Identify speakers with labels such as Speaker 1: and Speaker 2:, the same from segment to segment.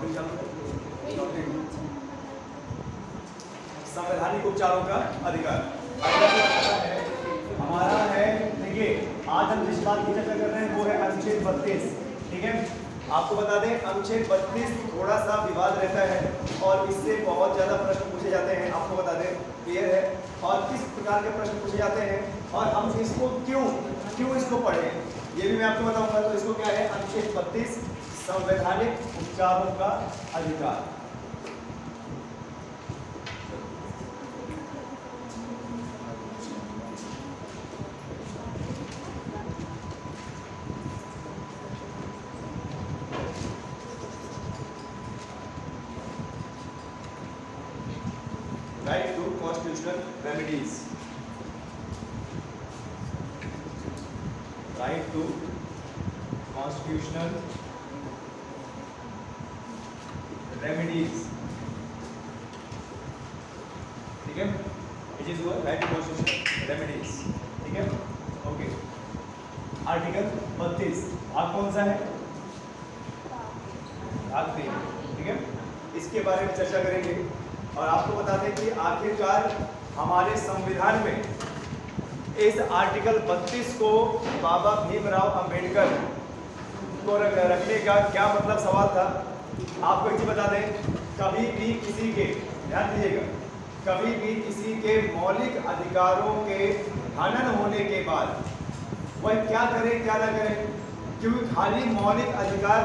Speaker 1: Topic चालू संवैधानिक उपचारों का अधिकार। हमारा है, देखिए आज हम जिस बात की चर्चा कर रहे हैं वो है अनुच्छेद 32। ठीक है, आपको बता दें अनुच्छेद 32 थोड़ा सा विवाद रहता है और इससे बहुत ज़्यादा प्रश्न पूछे जाते हैं। आपको बता दें क्लियर है, और किस प्रकार के प्रश्न पूछे जाते हैं और हम इसको क्यों इसको पढ़ें ये भी मैं आपको बताऊंगा। तो इसको क्या है, अनुच्छेद 32 संवैधानिक उपचारों का अधिकार। Right to constitutional remedies. Right to constitutional remedies. ठीक है, which is what right to constitutional remedies. ठीक है, ओके। आर्टिकल 32 भाग कौन सा है? भाग 3। ठीक है, इसके बारे में चर्चा करेंगे और आपको बता दें कि आखिरकार हमारे संविधान में इस आर्टिकल 32 को बाबा भीमराव अंबेडकर को रखने का क्या मतलब सवाल था। आपको एक चीज बता दें, कभी भी किसी के, ध्यान दीजिएगा, कभी भी किसी के मौलिक अधिकारों के हनन होने के बाद वह क्या करे क्या ना करे, क्योंकि खाली मौलिक अधिकार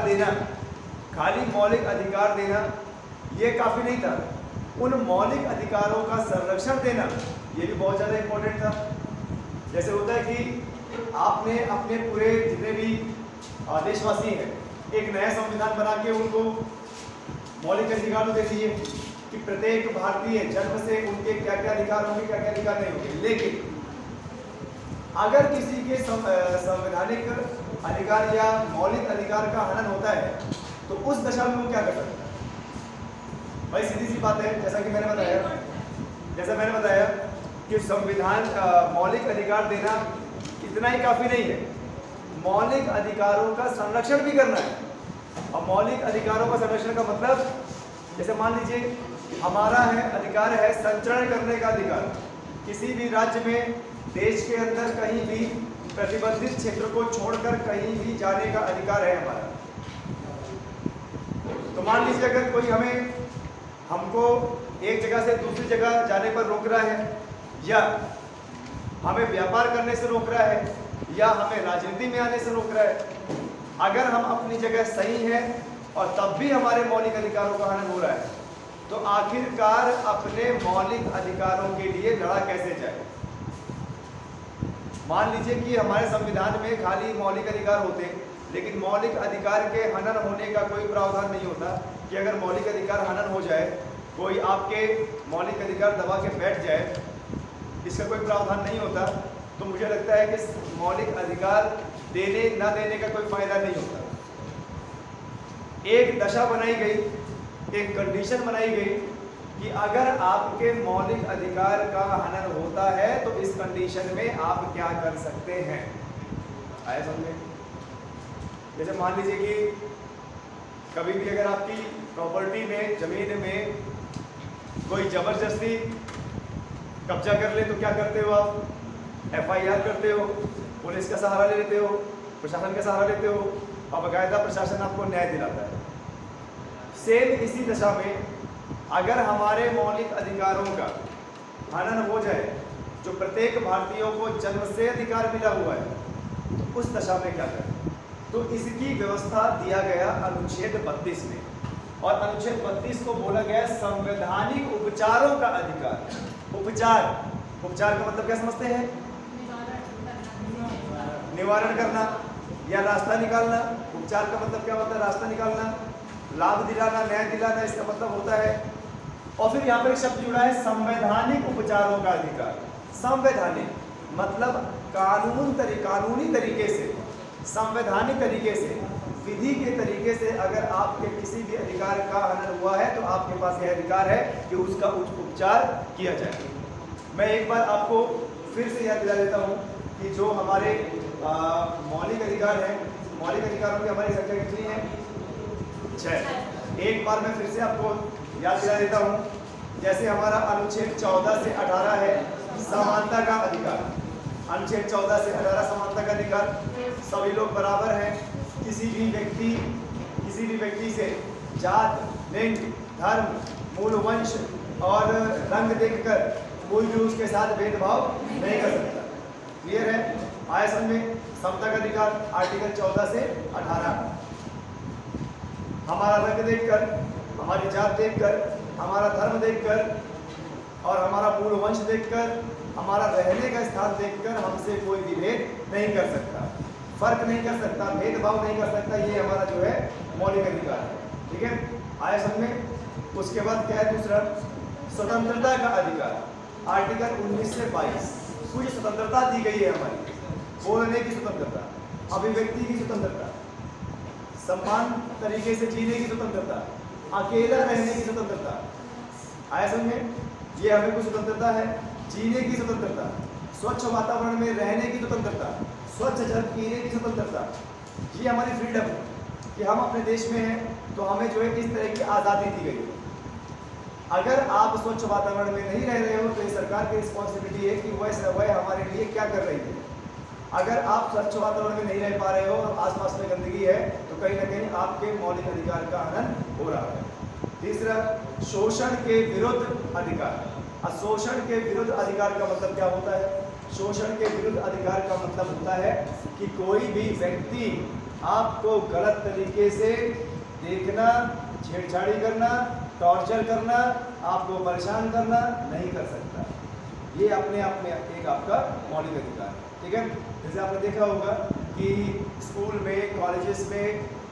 Speaker 1: देना ये काफ़ी नहीं था, उन मौलिक अधिकारों का संरक्षण देना ये भी बहुत ज़्यादा इम्पोर्टेंट था। जैसे होता है कि आपने अपने पूरे जितने भी देशवासी हैं एक नया संविधान बना के उनको मौलिक अधिकार तो दे दिए कि प्रत्येक भारतीय जन्म से उनके क्या क्या अधिकार होंगे, क्या क्या अधिकार नहीं होंगे। लेकिन अगर किसी के संवैधानिक अधिकार या मौलिक अधिकार का हनन होता है तो उस दशा में वो क्या कर सकता है? भाई सीधी सी बात है, जैसा मैंने बताया कि संविधान मौलिक अधिकार देना इतना ही काफ़ी नहीं है, मौलिक अधिकारों का संरक्षण भी करना है। और मौलिक अधिकारों का संरक्षण का मतलब, जैसे मान लीजिए हमारा अधिकार है संचरण करने का अधिकार। किसी भी राज्य में, देश के अंदर कहीं भी प्रतिबंधित क्षेत्र को छोड़कर कहीं भी जाने का अधिकार है हमारा। तो मान लीजिए अगर कोई हमको एक जगह से दूसरी जगह जाने पर रोक रहा है, या हमें व्यापार करने से रोक रहा है, या हमें राजनीति में आने से रोक रहा है, अगर हम अपनी जगह सही हैं और तब भी हमारे मौलिक अधिकारों का हनन हो रहा है, तो आखिरकार अपने मौलिक अधिकारों के लिए लड़ा कैसे जाए। मान लीजिए कि हमारे संविधान में खाली मौलिक अधिकार होते हैं, लेकिन मौलिक अधिकार के हनन होने का कोई प्रावधान नहीं होता कि अगर मौलिक अधिकार हनन हो जाए, कोई आपके मौलिक अधिकार दबा के बैठ जाए, इसका कोई प्रावधान नहीं होता, तो मुझे लगता है कि मौलिक अधिकार देने न देने का कोई फायदा नहीं होता। एक दशा बनाई गई, एक कंडीशन बनाई गई कि अगर आपके मौलिक अधिकार का हनन होता है तो इस कंडीशन में आप क्या कर सकते हैं। आए समझे? जैसे मान लीजिए कि कभी भी अगर आपकी प्रॉपर्टी में, जमीन में कोई जबरदस्ती कब्जा कर ले तो क्या करते हो आप? FIR करते हो, पुलिस का सहारा ले लेते हो, प्रशासन का सहारा लेते हो, और बाकायदा प्रशासन आपको न्याय दिलाता है। सेम इसी दशा में अगर हमारे मौलिक अधिकारों का हनन हो जाए, जो प्रत्येक भारतीयों को जन्म से अधिकार मिला हुआ है, तो उस दशा में क्या करें? तो इसकी व्यवस्था दिया गया अनुच्छेद 32 में, और अनुच्छेद 32 को बोला गया संवैधानिक उपचारों का अधिकार। उपचार का मतलब क्या समझते हैं? निवारण करना या रास्ता निकालना। उपचार का मतलब क्या होता है? रास्ता निकालना, लाभ दिलाना, न्याय दिलाना, इसका मतलब होता है। और फिर यहाँ पर एक शब्द जुड़ा है संवैधानिक उपचारों का अधिकार। संवैधानिक मतलब कानूनी तरीके से, संवैधानिक तरीके से, विधि के तरीके से अगर आपके किसी भी अधिकार का हनन हुआ है तो आपके पास यह अधिकार है कि उसका उपचार किया जाए। मैं एक बार आपको फिर से याद दिला देता हूँ कि जो हमारे मौलिक अधिकार हैं, मौलिक अधिकारों की हमारी संख्या कितनी है? 6। एक बार मैं फिर से आपको याद दिला देता हूँ। जैसे हमारा अनुच्छेद 14 से 18 है समानता का अधिकार। अनुच्छेद 14 से 18 समानता का अधिकार, सभी लोग बराबर हैं। किसी भी व्यक्ति से जात, लिंग, धर्म, मूल वंश और रंग देखकर कोई भी उसके साथ भेदभाव नहीं कर सकता। क्लियर है? आया समझ में? समता का अधिकार आर्टिकल 14 से 18। हमारा रंग देखकर, हमारी जात देखकर, हमारा धर्म देखकर और हमारा मूल वंश देखकर, हमारा रहने का स्थान देखकर हमसे कोई भी भेद नहीं कर सकता, फर्क नहीं कर सकता, भेदभाव नहीं कर सकता। ये हमारा जो है मौलिक अधिकार है। ठीक है? आया समझ में? उसके बाद क्या है दूसरा? स्वतंत्रता का अधिकार आर्टिकल 19 से 22। कुछ स्वतंत्रता दी गई है हमारी, बोलने की स्वतंत्रता, अभिव्यक्ति की स्वतंत्रता, सम्मान तरीके से जीने की स्वतंत्रता, अकेला रहने की स्वतंत्रता। आया समझ में? ये हमें कुछ स्वतंत्रता है। जीने की स्वतंत्रता, स्वच्छ वातावरण में रहने की स्वतंत्रता, स्वच्छ जल पीने की स्वतंत्रता, ये हमारी फ्रीडम है कि हम अपने देश में हैं तो हमें जो है इस तरह की आज़ादी दी गई है। अगर आप स्वच्छ वातावरण में नहीं रह रहे हो तो ये सरकार की रिस्पॉन्सिबिलिटी है कि वह हमारे लिए क्या कर रही है। अगर आप स्वच्छ वातावरण में नहीं रह पा रहे हो और आसपास में गंदगी है तो कहीं ना कहीं आपके मौलिक अधिकार का हनन हो रहा है। तीसरा, शोषण के विरुद्ध अधिकार। शोषण के विरुद्ध अधिकार का मतलब क्या होता है? शोषण के विरुद्ध अधिकार का मतलब होता है कि कोई भी व्यक्ति आपको गलत तरीके से देखना, छेड़छाड़ी करना, टॉर्चर करना, आपको परेशान करना नहीं कर सकता। ये अपने आप में एक आपका मौलिक अधिकार है। ठीक है? जैसे आपने देखा होगा कि स्कूल में, कॉलेजेस में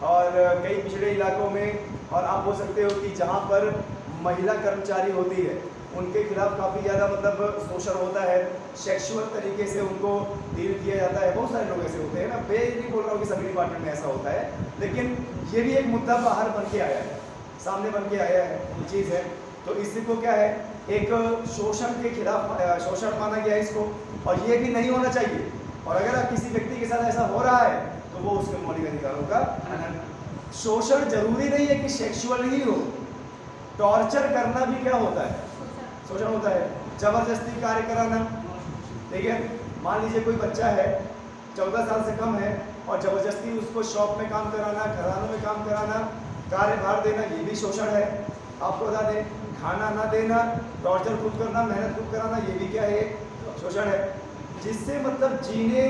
Speaker 1: और कई पिछड़े इलाकों में, और आप बोल सकते हो कि जहाँ पर महिला कर्मचारी होती है उनके खिलाफ काफ़ी ज़्यादा मतलब शोषण होता है, सेक्सुअल तरीके से उनको डील किया जाता है। बहुत सारे लोग ऐसे होते हैं ना, मैं नहीं बोल रहा हूँ कि सभी डिपार्टमेंट में ऐसा होता है, लेकिन ये भी एक मुद्दा बाहर बन के आया है, सामने बन के आया है, ये चीज़ है। तो इसी को क्या है, एक शोषण के खिलाफ शोषण माना गया है इसको, और ये भी नहीं होना चाहिए। और अगर किसी व्यक्ति के साथ ऐसा हो रहा है तो वो उसके मौलिक अधिकारों का हनन। शोषण जरूरी नहीं है कि सेक्सुअल ही हो, टॉर्चर करना भी क्या होता है? शोषण होता है। जबरदस्ती कार्य कराना, ठीक है? मान लीजिए कोई बच्चा है 14 साल से कम है और जबरदस्ती उसको शॉप में काम कराना, घरानों में काम कराना, कार्यभार देना, ये भी शोषण है। आपको बता दें, खाना ना देना, टॉर्चर खुद करना, मेहनत खुद कराना, ये भी क्या है? शोषण है। जिससे मतलब जीने,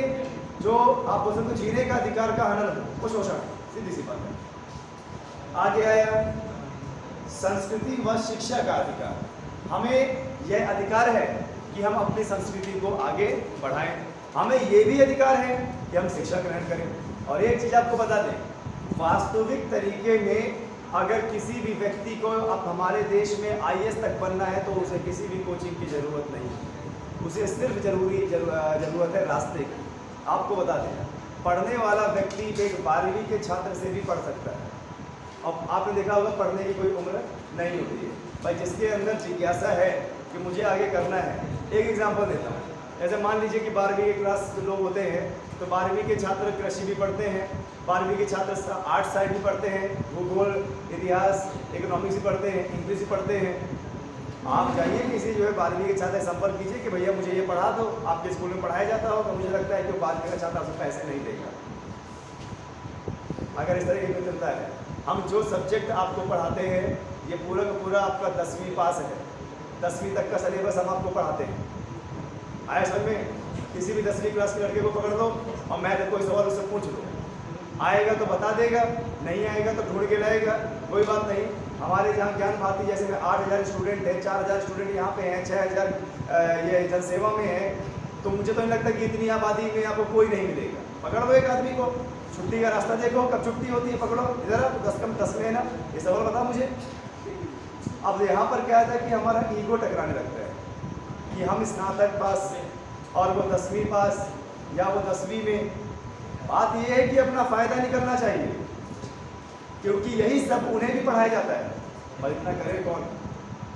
Speaker 1: जो आप बोल सकते हो जीने का अधिकार का हनन, वो शोषण, सीधी सी बात है। आगे आया संस्कृति व शिक्षा का अधिकार। हमें यह अधिकार है कि हम अपनी संस्कृति को आगे बढ़ाएं। हमें ये भी अधिकार है कि हम शिक्षा ग्रहण करें। और एक चीज़ आपको बता दें, वास्तविक तरीके में अगर किसी भी व्यक्ति को अब हमारे देश में IAS तक बनना है तो उसे किसी भी कोचिंग की ज़रूरत नहीं है, उसे सिर्फ ज़रूरत है रास्ते की। आपको बता दें, पढ़ने वाला व्यक्ति एक 12वीं के छात्र से भी पढ़ सकता है। अब आपने देखा होगा पढ़ने की कोई उम्र नहीं होती है भाई, जिसके अंदर जिज्ञासा है कि मुझे आगे करना है। एक एग्जांपल देता हूँ, जैसे मान लीजिए कि 12वीं के क्लास के लोग होते हैं तो 12वीं के छात्र कृषि भी पढ़ते हैं, 12वीं के छात्र आर्ट्स साइड भी पढ़ते हैं, भूगोल, इतिहास, इकोनॉमिक्स भी पढ़ते हैं, इंग्लिश भी पढ़ते हैं। आप जाइए किसी जो है 12वीं के छात्र संपर्क कीजिए कि भैया मुझे ये पढ़ा दो, आपके स्कूल में पढ़ाया जाता हो, तो मुझे लगता है कि 12वीं का छात्र आपसे पैसे नहीं देगा। अगर इस तरह की चलता है, हम जो सब्जेक्ट आपको पढ़ाते हैं ये पूरा का पूरा आपका 10वीं पास है, 10वीं तक का सिलेबस हम आपको पढ़ाते हैं। आया समझ में? किसी भी 10वीं क्लास के लड़के को पकड़ लो और मैं तो कोई सवाल उससे पूछ लो, आएगा तो बता देगा, नहीं आएगा तो ढूंढ के लाएगा, कोई बात नहीं। हमारे जहाँ ज्ञान भारती जैसे में 8000 स्टूडेंट हैं, 4000 स्टूडेंट यहाँ पे हैं, 6000 ये जनसेवा में है, तो मुझे तो नहीं लगता कि इतनी आबादी में आपको कोई नहीं मिलेगा। पकड़ लो एक आदमी को, छुट्टी का रास्ता देखो, कब छुट्टी होती है, पकड़ो इधर आप 10 कम 10 में है ना, ये सवाल बता मुझे। अब यहाँ पर क्या था कि हमारा ईगो टकराने लगता है कि हम स्नातक पास और वो 10वीं पास या वो 10वीं में। बात ये है कि अपना फ़ायदा निकलना चाहिए, क्योंकि यही सब उन्हें भी पढ़ाया जाता है, पर इतना करे कौन?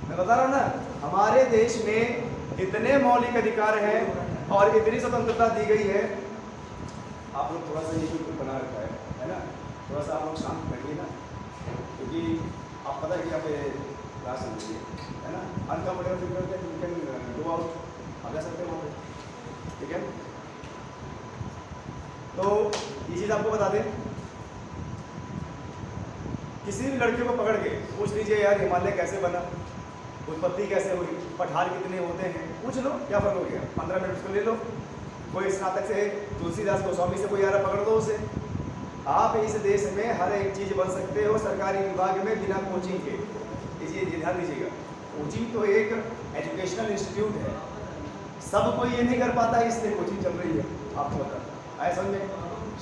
Speaker 1: मैं बता रहा हूँ ना, हमारे देश में इतने मौलिक अधिकार हैं और इतनी स्वतंत्रता दी गई है। आप लोग थोड़ा सा ये बिल्कुल बना रखा है ना, थोड़ा सा आप लोग शांत रहिए ना, क्योंकि आप पता है कि यहाँ पे क्लास चल रही है ना, अनकम्फर्टेबल फील करते हैं, यू कैन गो आउट, आप जा सकते हो वहाँ पे, ठीक है। तो ये चीज़ आपको बता दें, किसी भी लड़के को पकड़ के पूछ लीजिए यार हिमालय कैसे बना, उत्पत्ति कैसे हुई, पठार कितने होते हैं, पूछ लो, क्या फर्क हो गया, 15 मिनट उसको ले लो। कोई स्नातक से तुलसीदास गोस्वामी से कोई यार पकड़ दो उसे। आप इस देश में हर एक चीज़ बन सकते हो सरकारी विभाग में बिना कोचिंग के। ये ध्यान दीजिएगा, कोचिंग तो एक एजुकेशनल इंस्टीट्यूट है, सब कोई ये नहीं कर पाता है, इसलिए कोचिंग चल रही है। आपको बता ऐसा समझे,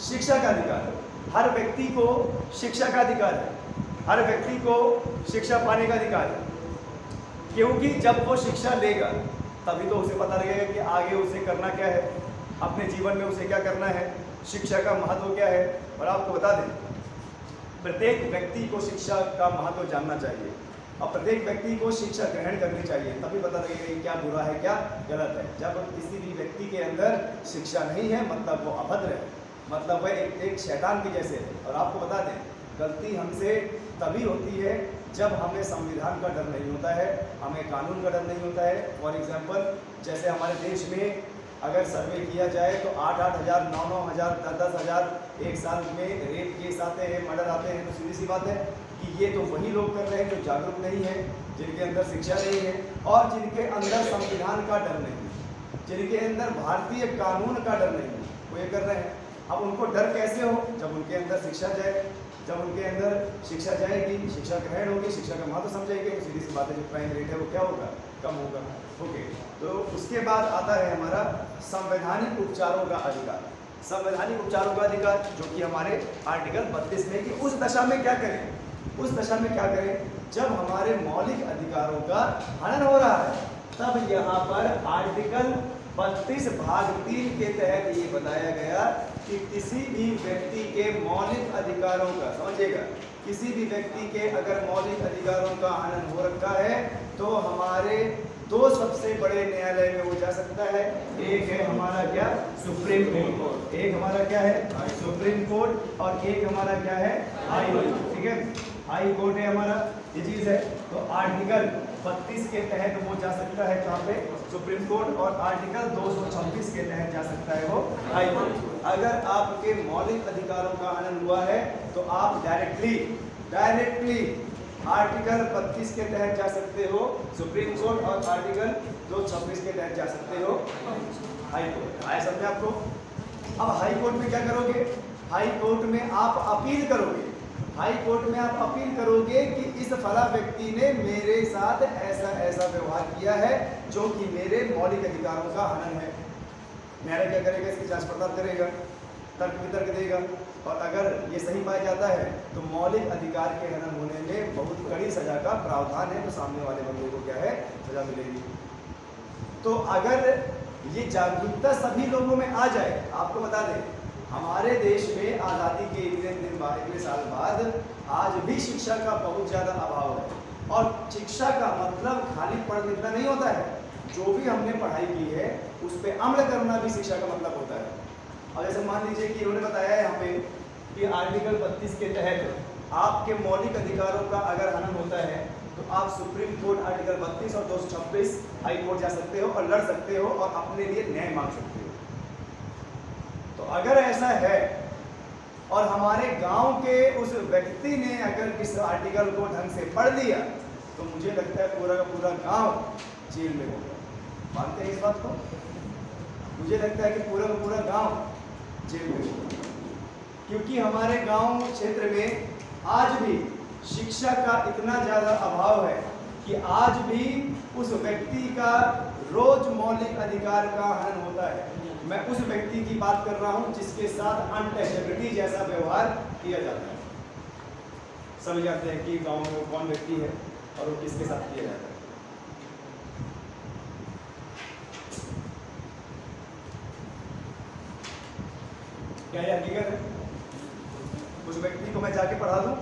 Speaker 1: शिक्षा का अधिकार है, हर व्यक्ति को शिक्षा का अधिकार है, हर व्यक्ति को शिक्षा पाने का अधिकार है, क्योंकि जब वो शिक्षा लेगा तभी तो उसे पता लगेगा कि आगे उसे करना क्या है, अपने जीवन में उसे क्या करना है, शिक्षा का महत्व क्या है। और आपको बता दें, प्रत्येक व्यक्ति को शिक्षा का महत्व जानना चाहिए और प्रत्येक व्यक्ति को शिक्षा ग्रहण करनी चाहिए, तभी पता लगेगा कि क्या बुरा है क्या गलत है। जब किसी भी व्यक्ति के अंदर शिक्षा नहीं है मतलब वो अभद्र है, मतलब वह एक शैतान के जैसे है। और आपको बता दें, गलती हमसे तभी होती है जब हमें संविधान का डर नहीं होता है, हमें कानून का डर नहीं होता है। फॉर एग्जाम्पल, जैसे हमारे देश में अगर सर्वे किया जाए तो 8-8 हज़ार, 9-9 हज़ार, 10-10 हज़ार एक साल में रेप केस आते हैं, मर्डर आते हैं। तो सीधी सी बात है कि ये तो वही लोग कर रहे हैं जो जागरूक नहीं है, जिनके अंदर शिक्षा नहीं है और जिनके अंदर संविधान का डर नहीं है, जिनके अंदर भारतीय कानून का डर नहीं है, वो ये कर रहे हैं। अब उनको डर कैसे हो, जब उनके अंदर शिक्षा जाए, जब उनके अंदर शिक्षा जाएगी, शिक्षा ग्रहण होगी, शिक्षा का महत्व समझेंगे, तो सीधी सी बात है जो क्राइम रेट है वो क्या होगा, कम होगा। ओके, तो उसके बाद आता है हमारा संवैधानिक उपचारों का अधिकार। संवैधानिक उपचारों का अधिकार जो कि हमारे आर्टिकल 32 में, कि उस दशा में क्या करें, उस दशा में क्या करें जब हमारे मौलिक अधिकारों का हनन हो रहा है। तब यहाँ पर आर्टिकल 32 भाग 3 के तहत ये बताया गया कि किसी भी व्यक्ति के मौलिक अधिकारों का, समझिएगा, किसी भी व्यक्ति के अगर मौलिक अधिकारों का हनन हो रखा है तो हमारे दो सबसे बड़े न्यायालय में वो जा सकता है। एक है हमारा क्या, सुप्रीम कोर्ट, एक हमारा क्या है सुप्रीम कोर्ट, और एक हमारा क्या है हाई कोर्ट, ठीक है, हाई कोर्ट है हमारा, ये चीज है। तो आर्टिकल 32 के तहत वो जा सकता है कहाँ पे, सुप्रीम कोर्ट, और आर्टिकल 226 के तहत जा सकता है वो हाई कोर्ट। अगर आपके मौलिक अधिकारों का हनन हुआ है तो आप डायरेक्टली आर्टिकल 32 के तहत जा सकते हो सुप्रीम कोर्ट, और आर्टिकल 226 के तहत जा सकते हो हाई कोर्ट। आया समझे आपको। अब हाई कोर्ट में क्या करोगे, हाई कोर्ट में आप अपील करोगे, हाई कोर्ट में आप अपील करोगे कि इस फला व्यक्ति ने मेरे साथ ऐसा ऐसा व्यवहार किया है जो कि मेरे मौलिक अधिकारों का हनन है। न्यायालय क्या करेगा, इसकी जांच पड़ताल करेगा, तर्क वितर्क देगा, और अगर ये सही पाया जाता है तो मौलिक अधिकार के हनन होने में बहुत कड़ी सजा का प्रावधान है, तो सामने वाले बंदे को क्या है, सजा मिलेगी। तो अगर ये जागरूकता सभी लोगों में आ जाए, आपको बता दें हमारे देश में आज़ादी के इतने साल बाद आज भी शिक्षा का बहुत ज़्यादा अभाव है। और शिक्षा का मतलब खाली पढ़ लिखना नहीं होता है, जो भी हमने पढ़ाई की है उस पर अमल करना भी शिक्षा का मतलब होता है। और जैसे मान लीजिए कि इन्होंने बताया है यहाँ पे कि आर्टिकल 32 के तहत आपके मौलिक अधिकारों का अगर हनन होता है तो आप सुप्रीम कोर्ट आर्टिकल 32 और 226 हाई कोर्ट जा सकते हो और लड़ सकते हो और अपने लिए न्याय मांग सकते हो। तो अगर ऐसा है और हमारे गांव के उस व्यक्ति ने अगर इस आर्टिकल को ढंग से पढ़ लिया तो मुझे लगता है पूरा का पूरा गांव जेल में होगा। मानते हैं इस बात को? मुझे लगता है कि पूरा का पूरा गांव जेल में होगा, क्योंकि हमारे गांव क्षेत्र में आज भी शिक्षा का इतना ज़्यादा अभाव है कि आज भी उस व्यक्ति का रोज मौलिक अधिकार का हनन होता है। मैं उस व्यक्ति की बात कर रहा हूं जिसके साथ अनटचेबिलिटी जैसा व्यवहार किया जाता है। समझ जाते हैं कि गांव में वो कौन व्यक्ति है और वो किसके साथ किया जाता है। क्या ये हकीकत है? उस व्यक्ति को मैं जाके पढ़ा दूं?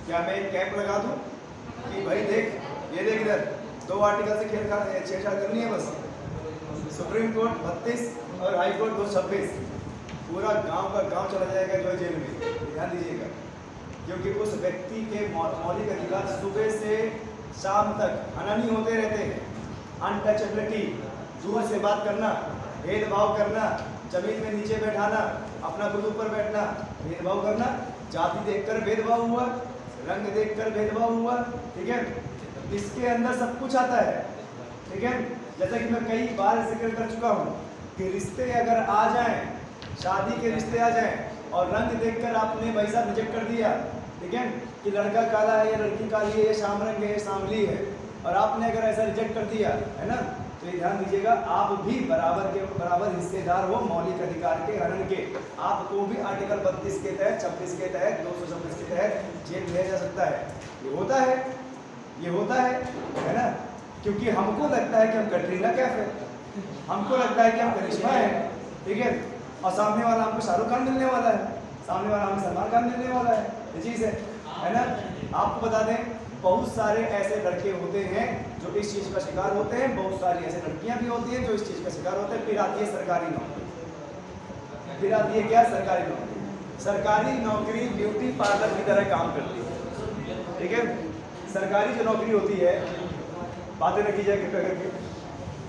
Speaker 1: क्या मैं एक कैंप लगा दूं कि भाई देख, ये देख इधर 2 आर्टिकल से छेड़छाड़ करनी है बस, सुप्रीम कोर्ट 32 और हाई कोर्ट 226, पूरा गांव का गांव चला जाएगा जो जेल में। ध्यान दीजिएगा, क्योंकि उस व्यक्ति के मौलिक अधिकार सुबह से शाम तक हनन ही होते रहते हैं। अनटचेबिलिटी, दूर से बात करना, भेदभाव करना, जमीन में नीचे बैठाना, अपना खुद ऊपर बैठना, भेदभाव करना, जाति देखकर भेदभाव हुआ, रंग देखकर भेदभाव हुआ, ठीक है। इसके अंदर सब कुछ आता है, ठीक है। जैसा कि मैं कई बार जिक्र कर चुका हूँ कि रिश्ते अगर आ जाएं, शादी के रिश्ते आ जाएं और रंग देखकर आपने भाई साहब रिजेक्ट कर दिया, ठीक है, कि लड़का काला है या लड़की काली है या शाम रंग है या सांवली है, और आपने अगर ऐसा रिजेक्ट कर दिया है ना, तो ये ध्यान दीजिएगा आप भी बराबर हिस्सेदार हो मौलिक अधिकार के हनन के। आपको भी आर्टिकल 32 के तहत, 26 के तहत, 226 के तहत जेल भेजा जा सकता है। ये होता है ना, क्योंकि हमको लगता है कि हम कटरीना कैफ है, हमको लगता है कि हम करिश्मा है, ठीक है, और सामने वाला हमको शाहरुख खान मिलने वाला है, सामने वाला हमें सलमान खान मिलने वाला है, ये चीज़ है ना। आपको बता दें बहुत सारे ऐसे लड़के होते हैं जो इस चीज़ का शिकार होते हैं, बहुत सारी ऐसे लड़कियां भी होती हैं जो इस चीज़ का शिकार होते हैं। फिर आती है सरकारी नौकरी, फिर आती है क्या, सरकारी नौकरी। सरकारी नौकरी ब्यूटी पार्लर की तरह काम करती है, ठीक है। सरकारी जो नौकरी होती है, बातें न की जाए कृपया करके,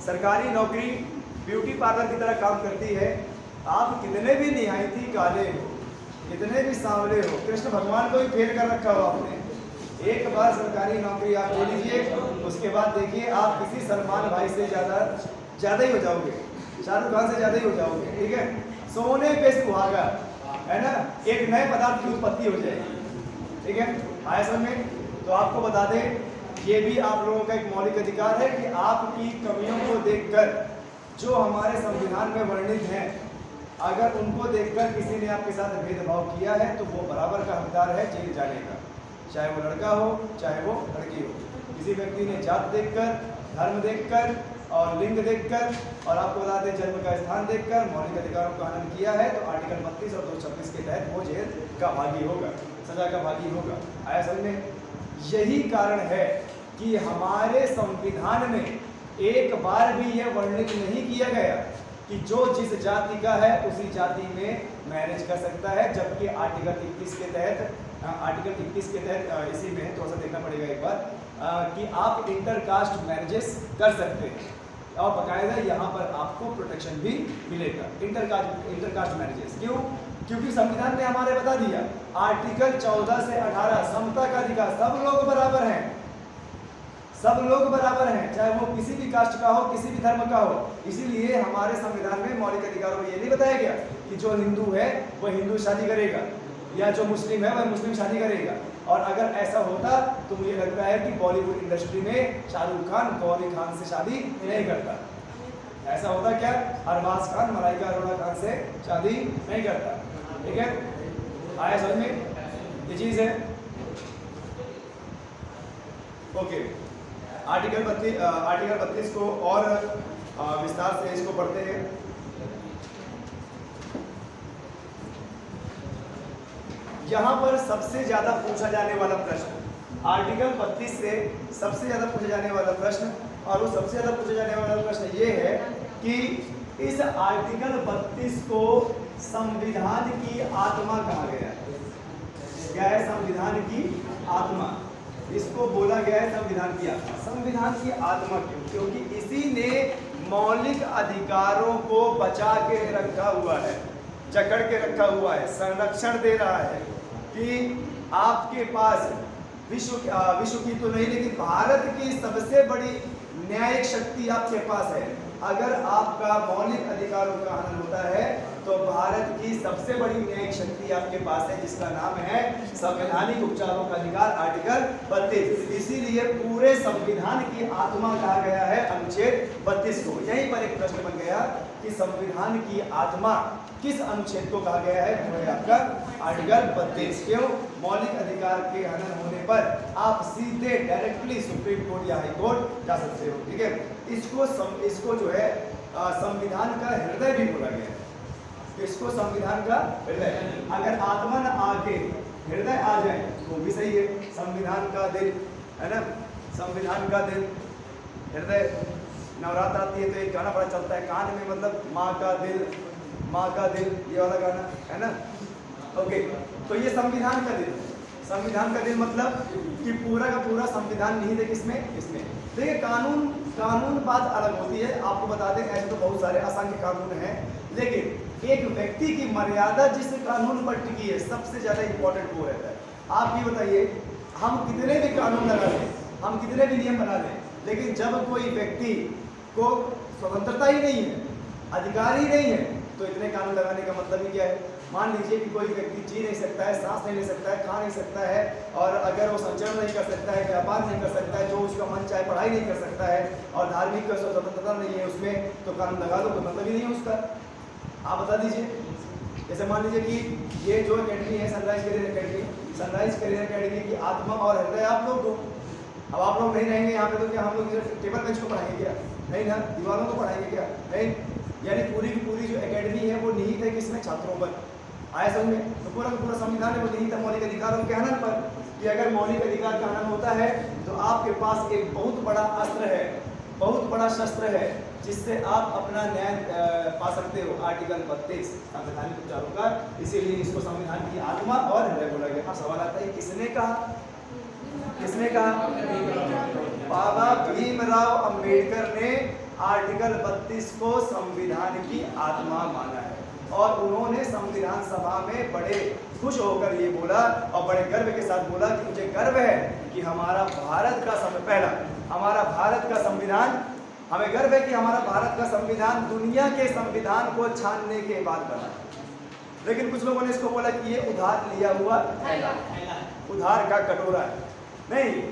Speaker 1: सरकारी नौकरी ब्यूटी पार्लर की तरह काम करती है। आप कितने भी निहायती काले हो, कितने भी सांवले हो, कृष्ण भगवान को भी फेल कर रखा हो आपने, एक बार सरकारी नौकरी आप ले लीजिए, उसके बाद देखिए आप किसी सलमान भाई से ज़्यादा ही हो जाओगे, शाहरुख खान से ज़्यादा ही हो जाओगे, ठीक है। सोने पे सुहागा, है ना, एक नए पदार्थ की उत्पत्ति हो जाएगी, ठीक है। आया समझ में? तो आपको बता दें ये भी आप लोगों का एक मौलिक अधिकार है कि आपकी कमियों को देखकर, जो हमारे संविधान में वर्णित हैं, अगर उनको देखकर किसी ने आपके साथ भेदभाव किया है तो वो बराबर का हकदार है जेल जाने का, चाहे वो लड़का हो चाहे वो लड़की हो। किसी व्यक्ति ने जात देखकर, धर्म देखकर और लिंग देखकर और आपको बता दें जन्म का स्थान देखकर मौलिक अधिकारों का हनन किया है तो आर्टिकल 32 और 226 के तहत वो जेल का भागी होगा, सजा का भागी होगा। आया समझ में? यही कारण है कि हमारे संविधान में एक बार भी यह वर्णित नहीं किया गया कि जो जिस जाति का है उसी जाति में मैरिज कर सकता है, जबकि आर्टिकल 21 के तहत इसी में थोड़ा सा देखना पड़ेगा एक बार कि आप इंटरकास्ट मैरिजेस कर सकते हैं और बाकायदा यहाँ पर आपको प्रोटेक्शन भी मिलेगा। इंटरकास्ट मैरिजेस क्यों? क्योंकि संविधान ने हमारे बता दिया आर्टिकल 14 से 18 समता का अधिकार, सब लोग बराबर हैं, सब लोग बराबर हैं, चाहे वो किसी भी कास्ट का हो, किसी भी धर्म का हो। इसीलिए हमारे संविधान में मौलिक अधिकारों में ये नहीं बताया गया कि जो हिंदू है वह हिंदू शादी करेगा या जो मुस्लिम है वह मुस्लिम शादी करेगा। और अगर ऐसा होता तो मुझे लगता है कि बॉलीवुड इंडस्ट्री में शाहरुख खान गौरी खान से शादी नहीं करता। ऐसा होता क्या? अरबाज खान मलाइका अरोड़ा खान से शादी नहीं करता, ठीक है। आया समझ में? ये चीज़ है। ओके, आर्टिकल 32 को और विस्तार से इसको पढ़ते हैं। यहाँ पर सबसे ज़्यादा पूछा जाने वाला प्रश्न, आर्टिकल 32 से सबसे ज़्यादा पूछा जाने वाला प्रश्न, और वो सबसे ज़्यादा पूछा जाने वाला प्रश्न ये है कि इस आर्टिकल 32 को संविधान की आत्मा कहा गया है। क्या है? संविधान की आत्मा। इसको बोला गया है संविधान की आत्मा। संविधान की आत्मा क्यों? क्योंकि इसी ने मौलिक अधिकारों को बचा के रखा हुआ है, जकड़ के रखा हुआ है, संरक्षण दे रहा है कि आपके पास विश्व की तो नहीं लेकिन भारत की सबसे बड़ी न्यायिक शक्ति आपके पास है। अगर आपका मौलिक अधिकारों का हनन होता है तो भारत की सबसे बड़ी न्यायिक शक्ति आपके पास है, जिसका नाम है संवैधानिक उपचारों का अधिकार, आर्टिकल 32। इसीलिए पूरे संविधान की आत्मा कहा गया है अनुच्छेद 32 को। यहीं पर एक प्रश्न बन गया कि संविधान की आत्मा किस अनुच्छेद को कहा गया है? वो है आपका आर्टिकल 32। क्यों? मौलिक अधिकार के हनन होने पर आप सीधे डायरेक्टली सुप्रीम कोर्ट या हाई कोर्ट जा सकते हो, ठीक है। इसको जो है संविधान का हृदय भी बोला गया है। इसको संविधान का हृदय, अगर आत्मा न आके हृदय आ जाए वो भी सही है। संविधान का दिल है ना, संविधान का दिल हृदय। नवरात्र आती है तो एक गाना बड़ा चलता है कान में, मतलब माँ का दिल, माँ का दिल, ये वाला गाना है ना। ओके, तो ये संविधान का दिल, संविधान का दिल मतलब कि पूरा का पूरा संविधान निहित है किसमें? इसमें। देखिए कानून बात अलग होती है, आपको बता दें ऐसे तो बहुत सारे असंख्य कानून हैं, लेकिन एक व्यक्ति की मर्यादा जिस कानून पर टिकी है सबसे ज़्यादा इंपॉर्टेंट वो रहता है। आप ये बताइए, हम कितने भी कानून लगा लें, हम कितने भी नियम बना लें, लेकिन जब कोई व्यक्ति को स्वतंत्रता ही नहीं है, अधिकार ही नहीं है, तो इतने कानून लगाने का मतलब ही क्या है? मान लीजिए कि कोई व्यक्ति जी नहीं सकता है, सांस नहीं ले सकता है, खा नहीं सकता है, और अगर वो संचरण नहीं कर सकता है, व्यापार नहीं कर सकता है, जो उसका मन चाहे पढ़ाई नहीं कर सकता है, और धार्मिक स्वतंत्रता नहीं है उसमें, तो कानून लगा दो, तो मतलब ही नहीं है उसका। आप बता दीजिए। जैसे मान लीजिए कि ये जो अकेडमी है sunrise career academy, sunrise career academy की आत्मा और हृदय आप लोग को, अब आप लोग नहीं रहेंगे यहाँ पे तो क्या हम लोग टेबल बेंच को पढ़ाएंगे क्या? नहीं ना, दीवारों को पढ़ाएंगे क्या? नहीं। यानी पूरी की पूरी जो एकेडमी है वो निहित है किसमें? छात्रों पर। आया समझ में? तो पूरा का पूरा संविधान है वो निहित है मौलिक अधिकारों के हनन पर, कि अगर मौलिक अधिकार का हनन होता है तो आपके पास एक बहुत बड़ा अस्त्र है, बहुत बड़ा शस्त्र है, जिससे आप अपना न्याय पा सकते हो। आर्टिकल 32 संवैधानिक उपचारों का, इसीलिए इसको संविधान की आत्मा और हृदय बोला गया। अब सवाल आता है किसने कहा? किसने कहा? बाबा भीमराव अंबेडकर ने आर्टिकल 32 को संविधान की आत्मा माना है, और उन्होंने संविधान सभा में बड़े खुश होकर ये बोला और बड़े गर्व के साथ बोला कि मुझे गर्व है कि हमारा भारत का हमारा भारत का संविधान, हमें गर्व है कि हमारा भारत का संविधान दुनिया के संविधान को छानने के बाद बना। लेकिन कुछ लोगों ने इसको बोला कि ये उधार लिया हुआ उधार का कटोरा है। नहीं।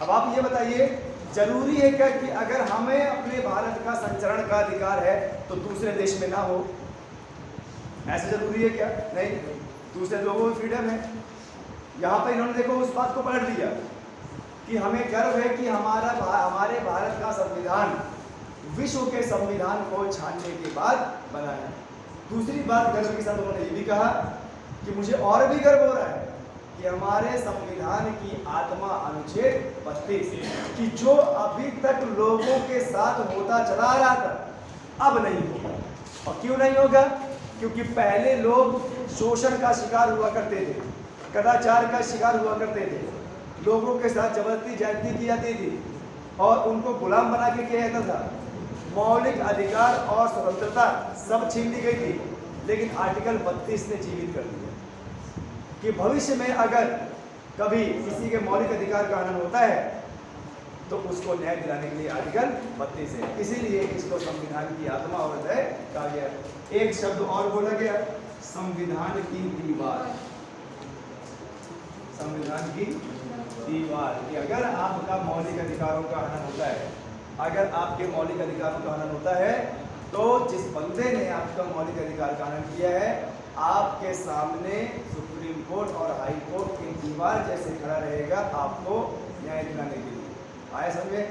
Speaker 1: अब आप ये बताइए, जरूरी है क्या कि अगर हमें अपने भारत का संचरण का अधिकार है तो दूसरे देश में ना हो? ऐसे जरूरी है क्या? नहीं। दूसरे लोगों में फ्रीडम है। यहाँ पर इन्होंने देखो उस बात को पलट दिया कि हमें गर्व है कि हमारे भारत का संविधान विश्व के संविधान को छानने के बाद बना है। दूसरी बात गर्व के साथ उन्होंने ये भी कहा कि मुझे और भी गर्व हो रहा है कि हमारे संविधान की आत्मा अनुच्छेद 32 कि जो अभी तक लोगों के साथ होता चला रहा था अब नहीं होगा। और क्यों नहीं होगा? क्योंकि पहले लोग शोषण का शिकार हुआ करते थे, कदाचार का शिकार हुआ करते थे, लोगों के साथ जबरदस्ती ज्यादती की जाती थी और उनको गुलाम बना के किया जाता था। मौलिक अधिकार और स्वतंत्रता सब छीन ली गई थी, लेकिन आर्टिकल 32 ने जीवित कर दिया कि भविष्य में अगर कभी किसी के मौलिक अधिकार का हनन होता है तो उसको न्याय दिलाने के लिए आर्टिकल 32 है। इसीलिए इसको संविधान की आत्मा और हृदय कहा गया। एक शब्द और बोला गया, संविधान की दीवार। संविधान की दीवार कि अगर आपका मौलिक अधिकारों का हनन होता है, अगर आपके मौलिक अधिकारों का हनन होता है तो जिस बंदे ने आपका मौलिक अधिकार का हनन किया है आपके सामने सुप्रीम कोर्ट और हाई कोर्ट की दीवार जैसे खड़ा रहेगा आपको न्याय दिलाने के लिए। आए समझे?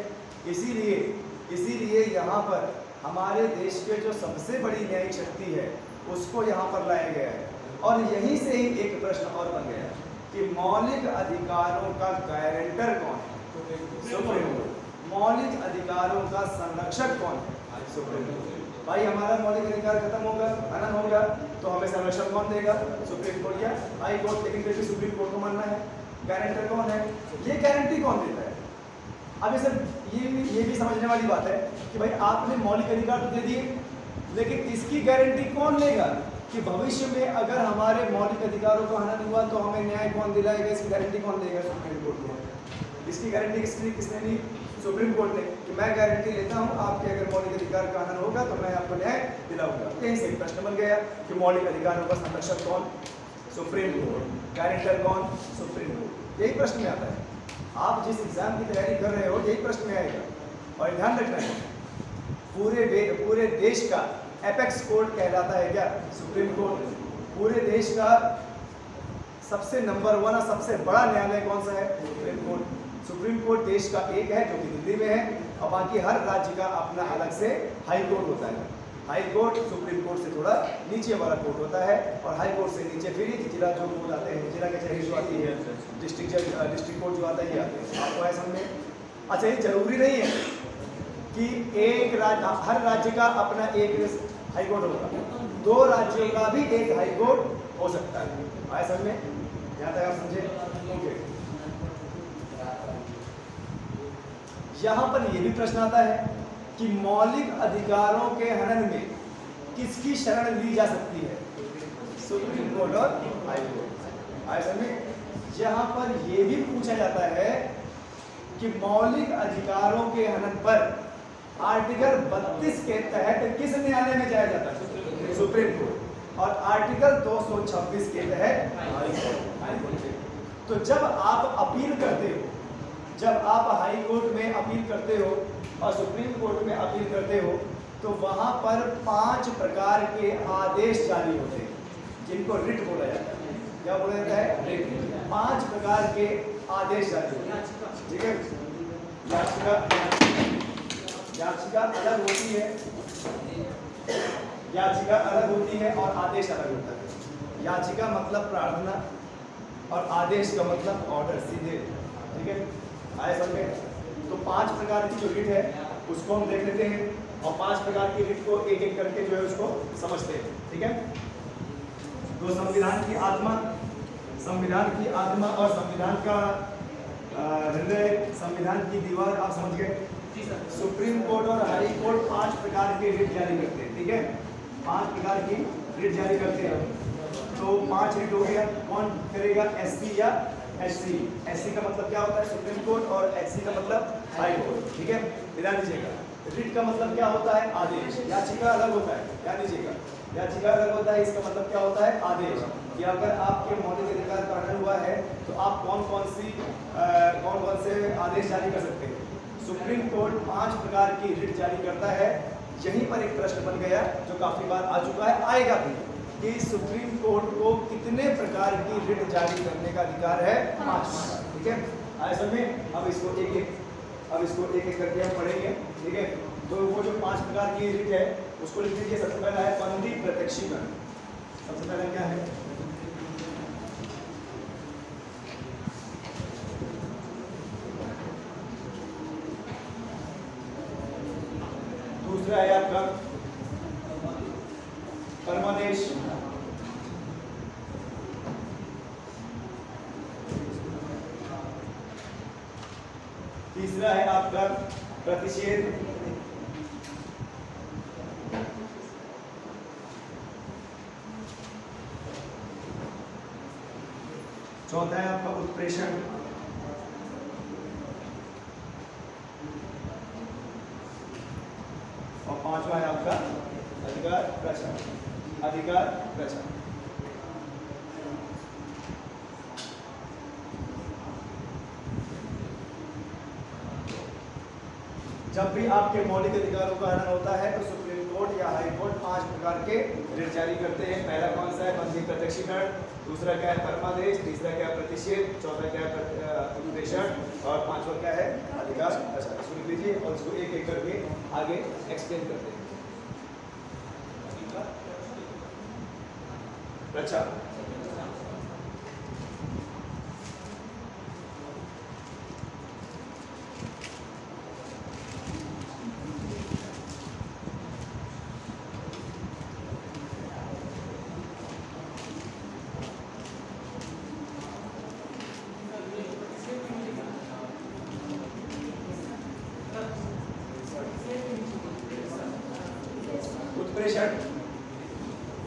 Speaker 1: इसीलिए यहाँ पर हमारे देश के जो सबसे बड़ी न्यायिक शक्ति है उसको यहाँ पर लाया गया है। और यहीं से ही एक प्रश्न और बन गया कि मौलिक अधिकारों का गारंटर कौन है? Supreme court. मौलिक अधिकारों का संरक्षक कौन है? Supreme court. भाई हमारा मौलिक अधिकार खत्म होगा, हनन होगा तो हमें संरक्षण कौन देगा? सुप्रीम कोर्ट या हाई कोर्ट। लेकिन फिर भी सुप्रीम कोर्ट को मानना है। गारंटर कौन है? ये गारंटी कौन देता है? अब सर ये भी समझने वाली बात है कि भाई आपने मौलिक अधिकार तो दे दिए, लेकिन इसकी गारंटी कौन लेगा कि भविष्य में अगर हमारे मौलिक अधिकारों का हनन हुआ तो हमें न्याय कौन दिलाएगा? इसकी गारंटी कौन देगा? सुप्रीम कोर्ट ने। इसकी गारंटी किसने दी? सुप्रीम कोर्ट ने। कि मैं गारंटी लेता हूँ आपके अगर मौलिक अधिकार का हनन होगा तो मैं आपको न्याय दिलाऊंगा। यहीं से प्रश्न बन गया कि मौलिक अधिकारों का संरक्षक कौन? Supreme court. गारंटर कौन? Supreme court. यही प्रश्न में आता है। आप जिस एग्जाम की तैयारी कर रहे हो यही प्रश्न में आएगा। और ध्यान रखना है पूरे देश का एपेक्स कोर्ट कहलाता है क्या? Supreme court. पूरे देश का सबसे नंबर 1 और सबसे बड़ा न्यायालय कौन सा है? Supreme court. सुप्रीम कोर्ट देश का एक है जो कि दिल्ली में है, और बाकी हर राज्य का अपना अलग से हाई कोर्ट होता है। हाई कोर्ट सुप्रीम कोर्ट से थोड़ा नीचे वाला कोर्ट होता है, और हाई कोर्ट से नीचे फिर ये जिला जो कोर्ट आते हैं, जिला कचहरी जो आती है, डिस्ट्रिक्ट कोर्ट जो आता है ये आते हैं। आपको ऐसा समझे? अच्छा, ये जरूरी नहीं है कि हर राज्य का अपना एक हाई कोर्ट होगा, 2 राज्यों का भी एक हाई कोर्ट हो सकता है। ऐसा समझे? यहाँ तक आप समझे? ओके, यहां पर यह भी प्रश्न आता है कि मौलिक अधिकारों के हनन में किसकी शरण ली जा सकती है? सुप्रीम कोर्ट और हाई कोर्ट। ऐसे में यहां पर यह भी पूछा जाता है कि मौलिक अधिकारों के हनन पर आर्टिकल 32 के तहत किस न्यायालय में जाया जाता है? Supreme court. और आर्टिकल 226 के तहत हाई कोर्ट। तो जब आप अपील करते हो, जब आप हाई कोर्ट में अपील करते हो और सुप्रीम कोर्ट में अपील करते हो, तो वहां पर 5 प्रकार के आदेश जारी होते हैं जिनको रिट बोला जाता है। क्या बोला जाता है? रिट। 5 प्रकार के आदेश जारी होते हैं, ठीक है। याचिका अलग होती है, याचिका अलग होती है और आदेश अलग होता है। याचिका मतलब प्रार्थना और आदेश का मतलब ऑर्डर, सीधे, ठीक है। आए समझ में? तो 5 प्रकार की जो रिट है उसको हम देख लेते हैं और 5 प्रकार की रिट को एक एक करके जो है उसको समझते हैं, ठीक है। तो संविधान की आत्मा, संविधान की आत्मा और संविधान का हृदय, संविधान की दीवार, आप समझ गए? सुप्रीम कोर्ट और हाई कोर्ट 5 प्रकार के रिट जारी करते हैं, ठीक है। 5 प्रकार की रिट जारी करते हैं। तो 5 रिट हो गया। कौन करेगा? एससी या एचसी। एससी का मतलब क्या होता है? Supreme court. और एचसी का मतलब हाई कोर्ट, ठीक है। ध्यान दीजिएगा। रिट का मतलब क्या होता है? आदेश। याचिका अलग होता है, ध्यान दीजिएगा। याचिका अलग होता है, इसका मतलब क्या होता है? आदेश। कि अगर आपके मौलिक अधिकार का हनन हुआ है तो आप कौन कौन से आदेश जारी कर सकते हैं? सुप्रीम कोर्ट 5 प्रकार की रिट जारी करता है। यहीं पर एक प्रश्न बन गया जो काफी बार आ चुका है, आएगा भी, कि सुप्रीम कोर्ट को कितने प्रकार की रिट जारी करने का अधिकार है? 5 प्रकार, ठीक है। आए समझ में? अब इसको एक एक करके हम पढ़ेंगे, ठीक है। तो वो जो 5 प्रकार की रिट है उसको लिख लीजिए। सबसे पहला है बंदी प्रत्यक्षीकरण। सबसे पहला क्या है? दूसरा है आपका परमादेश। तीसरा है आपका प्रतिषेध। चौथा है आपका उत्प्रेषण। और 5वां है आपका अधिकार रक्षा। अधिकार रक्षा। जब भी आपके मौलिक अधिकारों का हनन होता है तो सुप्रीम कोर्ट या हाई कोर्ट 5 प्रकार के रिट जारी करते हैं। पहला कौन सा है? बंदी प्रत्यक्षीकरण। दूसरा क्या है? परमादेश। तीसरा क्या है? प्रतिषेध। चौथा क्या है? उत्प्रेषण। और 5वां क्या है? अधिकार रक्षा। सुन लीजिए और इसको एक एक करके आगे एक्सप्लेन करते हैं। रक्षा।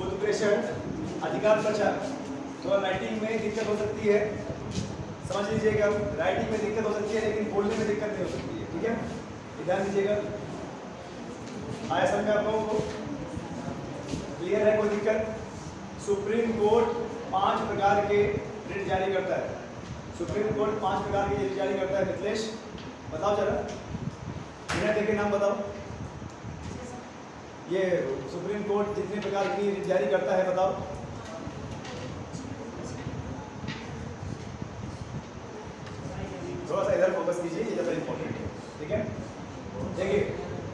Speaker 1: उत्प्रेषण, अधिकार प्रचार। तो राइटिंग में दिक्कत हो सकती है, समझ लीजिएगा। राइटिंग में दिक्कत हो सकती है लेकिन बोलने में दिक्कत नहीं हो सकती है, ठीक है। ध्यान दीजिएगा। आया समझ में आप लोगों को? क्लियर है? कोई दिक्कत? सुप्रीम कोर्ट 5 प्रकार के रिट जारी करता है। सुप्रीम कोर्ट 5 प्रकार के रिट जारी करता है। मिथिलेश बताओ जरा, बिना देखे नाम बताओ। ये सुप्रीम कोर्ट जितने प्रकार की रिट जारी करता है बताओ। थोड़ा सा इधर फोकस कीजिए, ये ज़्यादा इंपॉर्टेंट है, ठीक है। देखिए,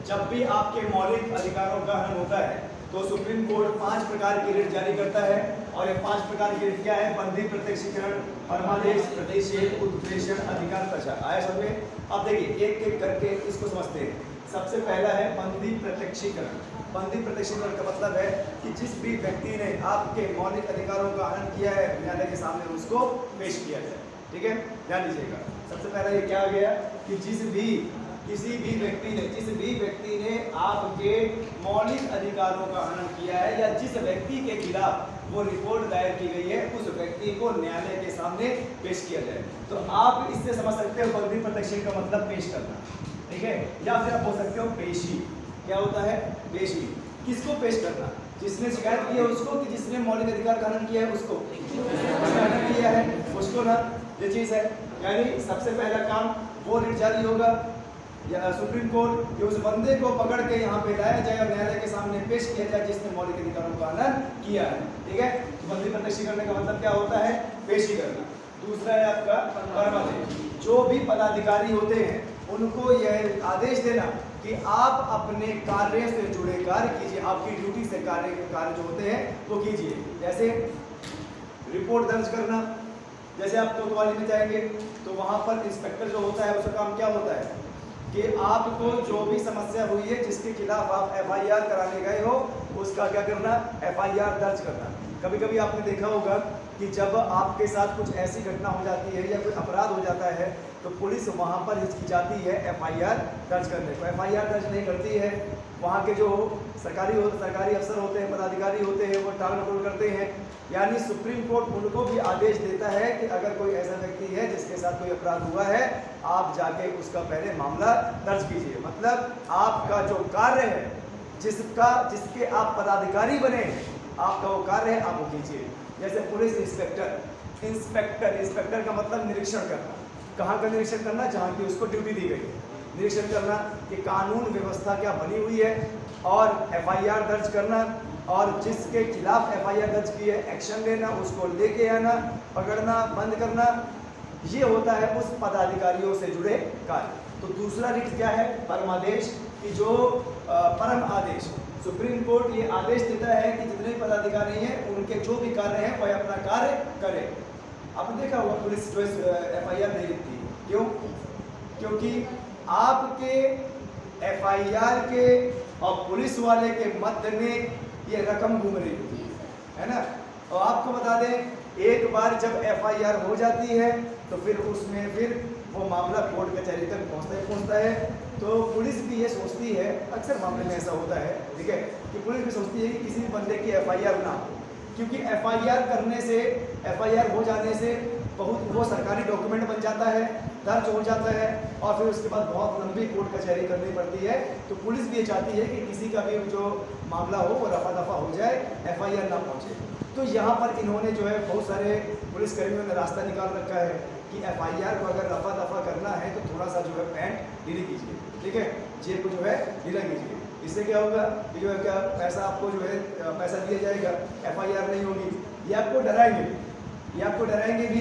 Speaker 1: जब भी आपके मौलिक अधिकारों का हनन होता है तो सुप्रीम कोर्ट 5 प्रकार की रिट जारी करता है। और ये 5 प्रकार की रिट क्या है? बंदी प्रत्यक्षीकरण, परमादेश, प्रतिषेध, उत्प्रेषण, अधिकार प्रचार। आया समझ में? अब देखिए एक एक करके इसको समझते हैं। सबसे पहला है बंदी प्रत्यक्षीकरण। बंदी प्रत्यक्षीकरण का मतलब है कि जिस भी व्यक्ति ने आपके मौलिक अधिकारों का हनन किया है न्यायालय के सामने उसको पेश किया जाए। ठीक है, ध्यान दीजिएगा। सबसे पहला ये क्या आ गया कि किसी भी व्यक्ति ने आपके मौलिक अधिकारों का हनन किया है या जिस व्यक्ति के खिलाफ वो रिपोर्ट दायर की गई है उस व्यक्ति को न्यायालय के सामने पेश किया जाए। तो आप इससे समझ सकते हो बंदी प्रत्यक्ष का मतलब पेश करना, ठीक है, या फिर आप बोल सकते हो पेशी। क्या होता है पेशी? किसको पेश करना? जिसने शिकायत की है उसको, कि जिसने मौलिक अधिकार का हनन किया है उसको? जिसने हनन किया है उसको ना, ये चीज है। यानी सबसे पहला काम वो रिट जारी होगा या सुप्रीम कोर्ट कि उस बंदे को पकड़ के यहाँ पे लाया जाए और न्यायालय के सामने पेश किया जाए जिसने मौलिक अधिकारों का हनन किया है, ठीक है। तो बंदी प्रत्यक्ष करने का मतलब क्या होता है? पेशी करना। दूसरा है आपका परमादेश। जो भी पदाधिकारी होते हैं उनको यह आदेश देना कि आप अपने कार्य से जुड़े कार्य कीजिए, आपकी ड्यूटी से कार्य जो होते हैं वो कीजिए। जैसे रिपोर्ट दर्ज करना, जैसे आप कोतवाली में जाएंगे तो वहाँ पर इंस्पेक्टर जो होता है उसका काम क्या होता है कि आपको जो भी समस्या हुई है जिसके खिलाफ आप एफआईआर कराने गए हो उसका क्या करना? एफआईआर दर्ज करना। कभी कभी आपने देखा होगा कि जब आपके साथ कुछ ऐसी घटना हो जाती है या कोई अपराध हो जाता है तो पुलिस वहाँ पर हिचकिचाती है एफआईआर दर्ज करने को, एफआईआर दर्ज नहीं करती है। वहाँ के जो सरकारी अफसर होते हैं, पदाधिकारी होते हैं, वो टाल मटोल करते हैं। यानी सुप्रीम कोर्ट उनको भी आदेश देता है कि अगर कोई ऐसा व्यक्ति है जिसके साथ कोई अपराध हुआ है आप जाके उसका पहले मामला दर्ज कीजिए। मतलब आपका जो कार्य है, जिसके आप पदाधिकारी बने, आपका वो कार्य है आप वो कीजिए। जैसे पुलिस इंस्पेक्टर का मतलब निरीक्षण करना। कहाँ का निरीक्षण करना? जहाँ की उसको ड्यूटी दी गई है। निरीक्षण करना कि कानून व्यवस्था क्या बनी हुई है और एफआईआर दर्ज करना, और जिसके खिलाफ एफआईआर दर्ज की है एक्शन लेना, उसको लेके आना, पकड़ना, बंद करना, ये होता है उस पदाधिकारियों से जुड़े कार्य। तो दूसरा रिट क्या है? परमादेश, कि जो परम आदेश सुप्रीम कोर्ट ये आदेश देता है कि जितने पदाधिकारी हैं उनके जो भी कार्य हैं वह अपना कार्य करें। आपने देखा होगा पुलिस जो एफआईआर नहीं लिखती, क्यों? क्योंकि आपके एफआईआर के और पुलिस वाले के मध्य में ये रकम घूम रही होती है ना। और आपको बता दें एक बार जब एफआईआर हो जाती है तो फिर उसमें वो मामला कोर्ट कचहरी तक पहुंचता है। तो पुलिस भी ये सोचती है, अक्सर मामले में ऐसा होता है, ठीक है, कि पुलिस भी सोचती है कि किसी भी बंदे की एफआईआर ना हो, क्योंकि एफआईआर हो जाने से बहुत वो सरकारी डॉक्यूमेंट बन जाता है, दर्ज हो जाता है और फिर उसके बाद बहुत लंबी कोर्ट कचहरी करनी पड़ती है। तो पुलिस भी ये चाहती है कि किसी का भी जो मामला हो वो रफा दफा हो जाए, एफआईआर ना पहुंचे। तो यहाँ पर इन्होंने जो है बहुत सारे पुलिसकर्मियों ने रास्ता निकाल रखा है कि एफआईआर को अगर रफा दफा करना है तो थोड़ा सा जो है पैंट ढीली कीजिए, ठीक है, जेब को जो है ढीला कीजिए। इससे क्या होगा कि जो है क्या पैसा आपको जो है पैसा दिया जाएगा, एफआईआर नहीं होगी। ये आपको डराएंगे भी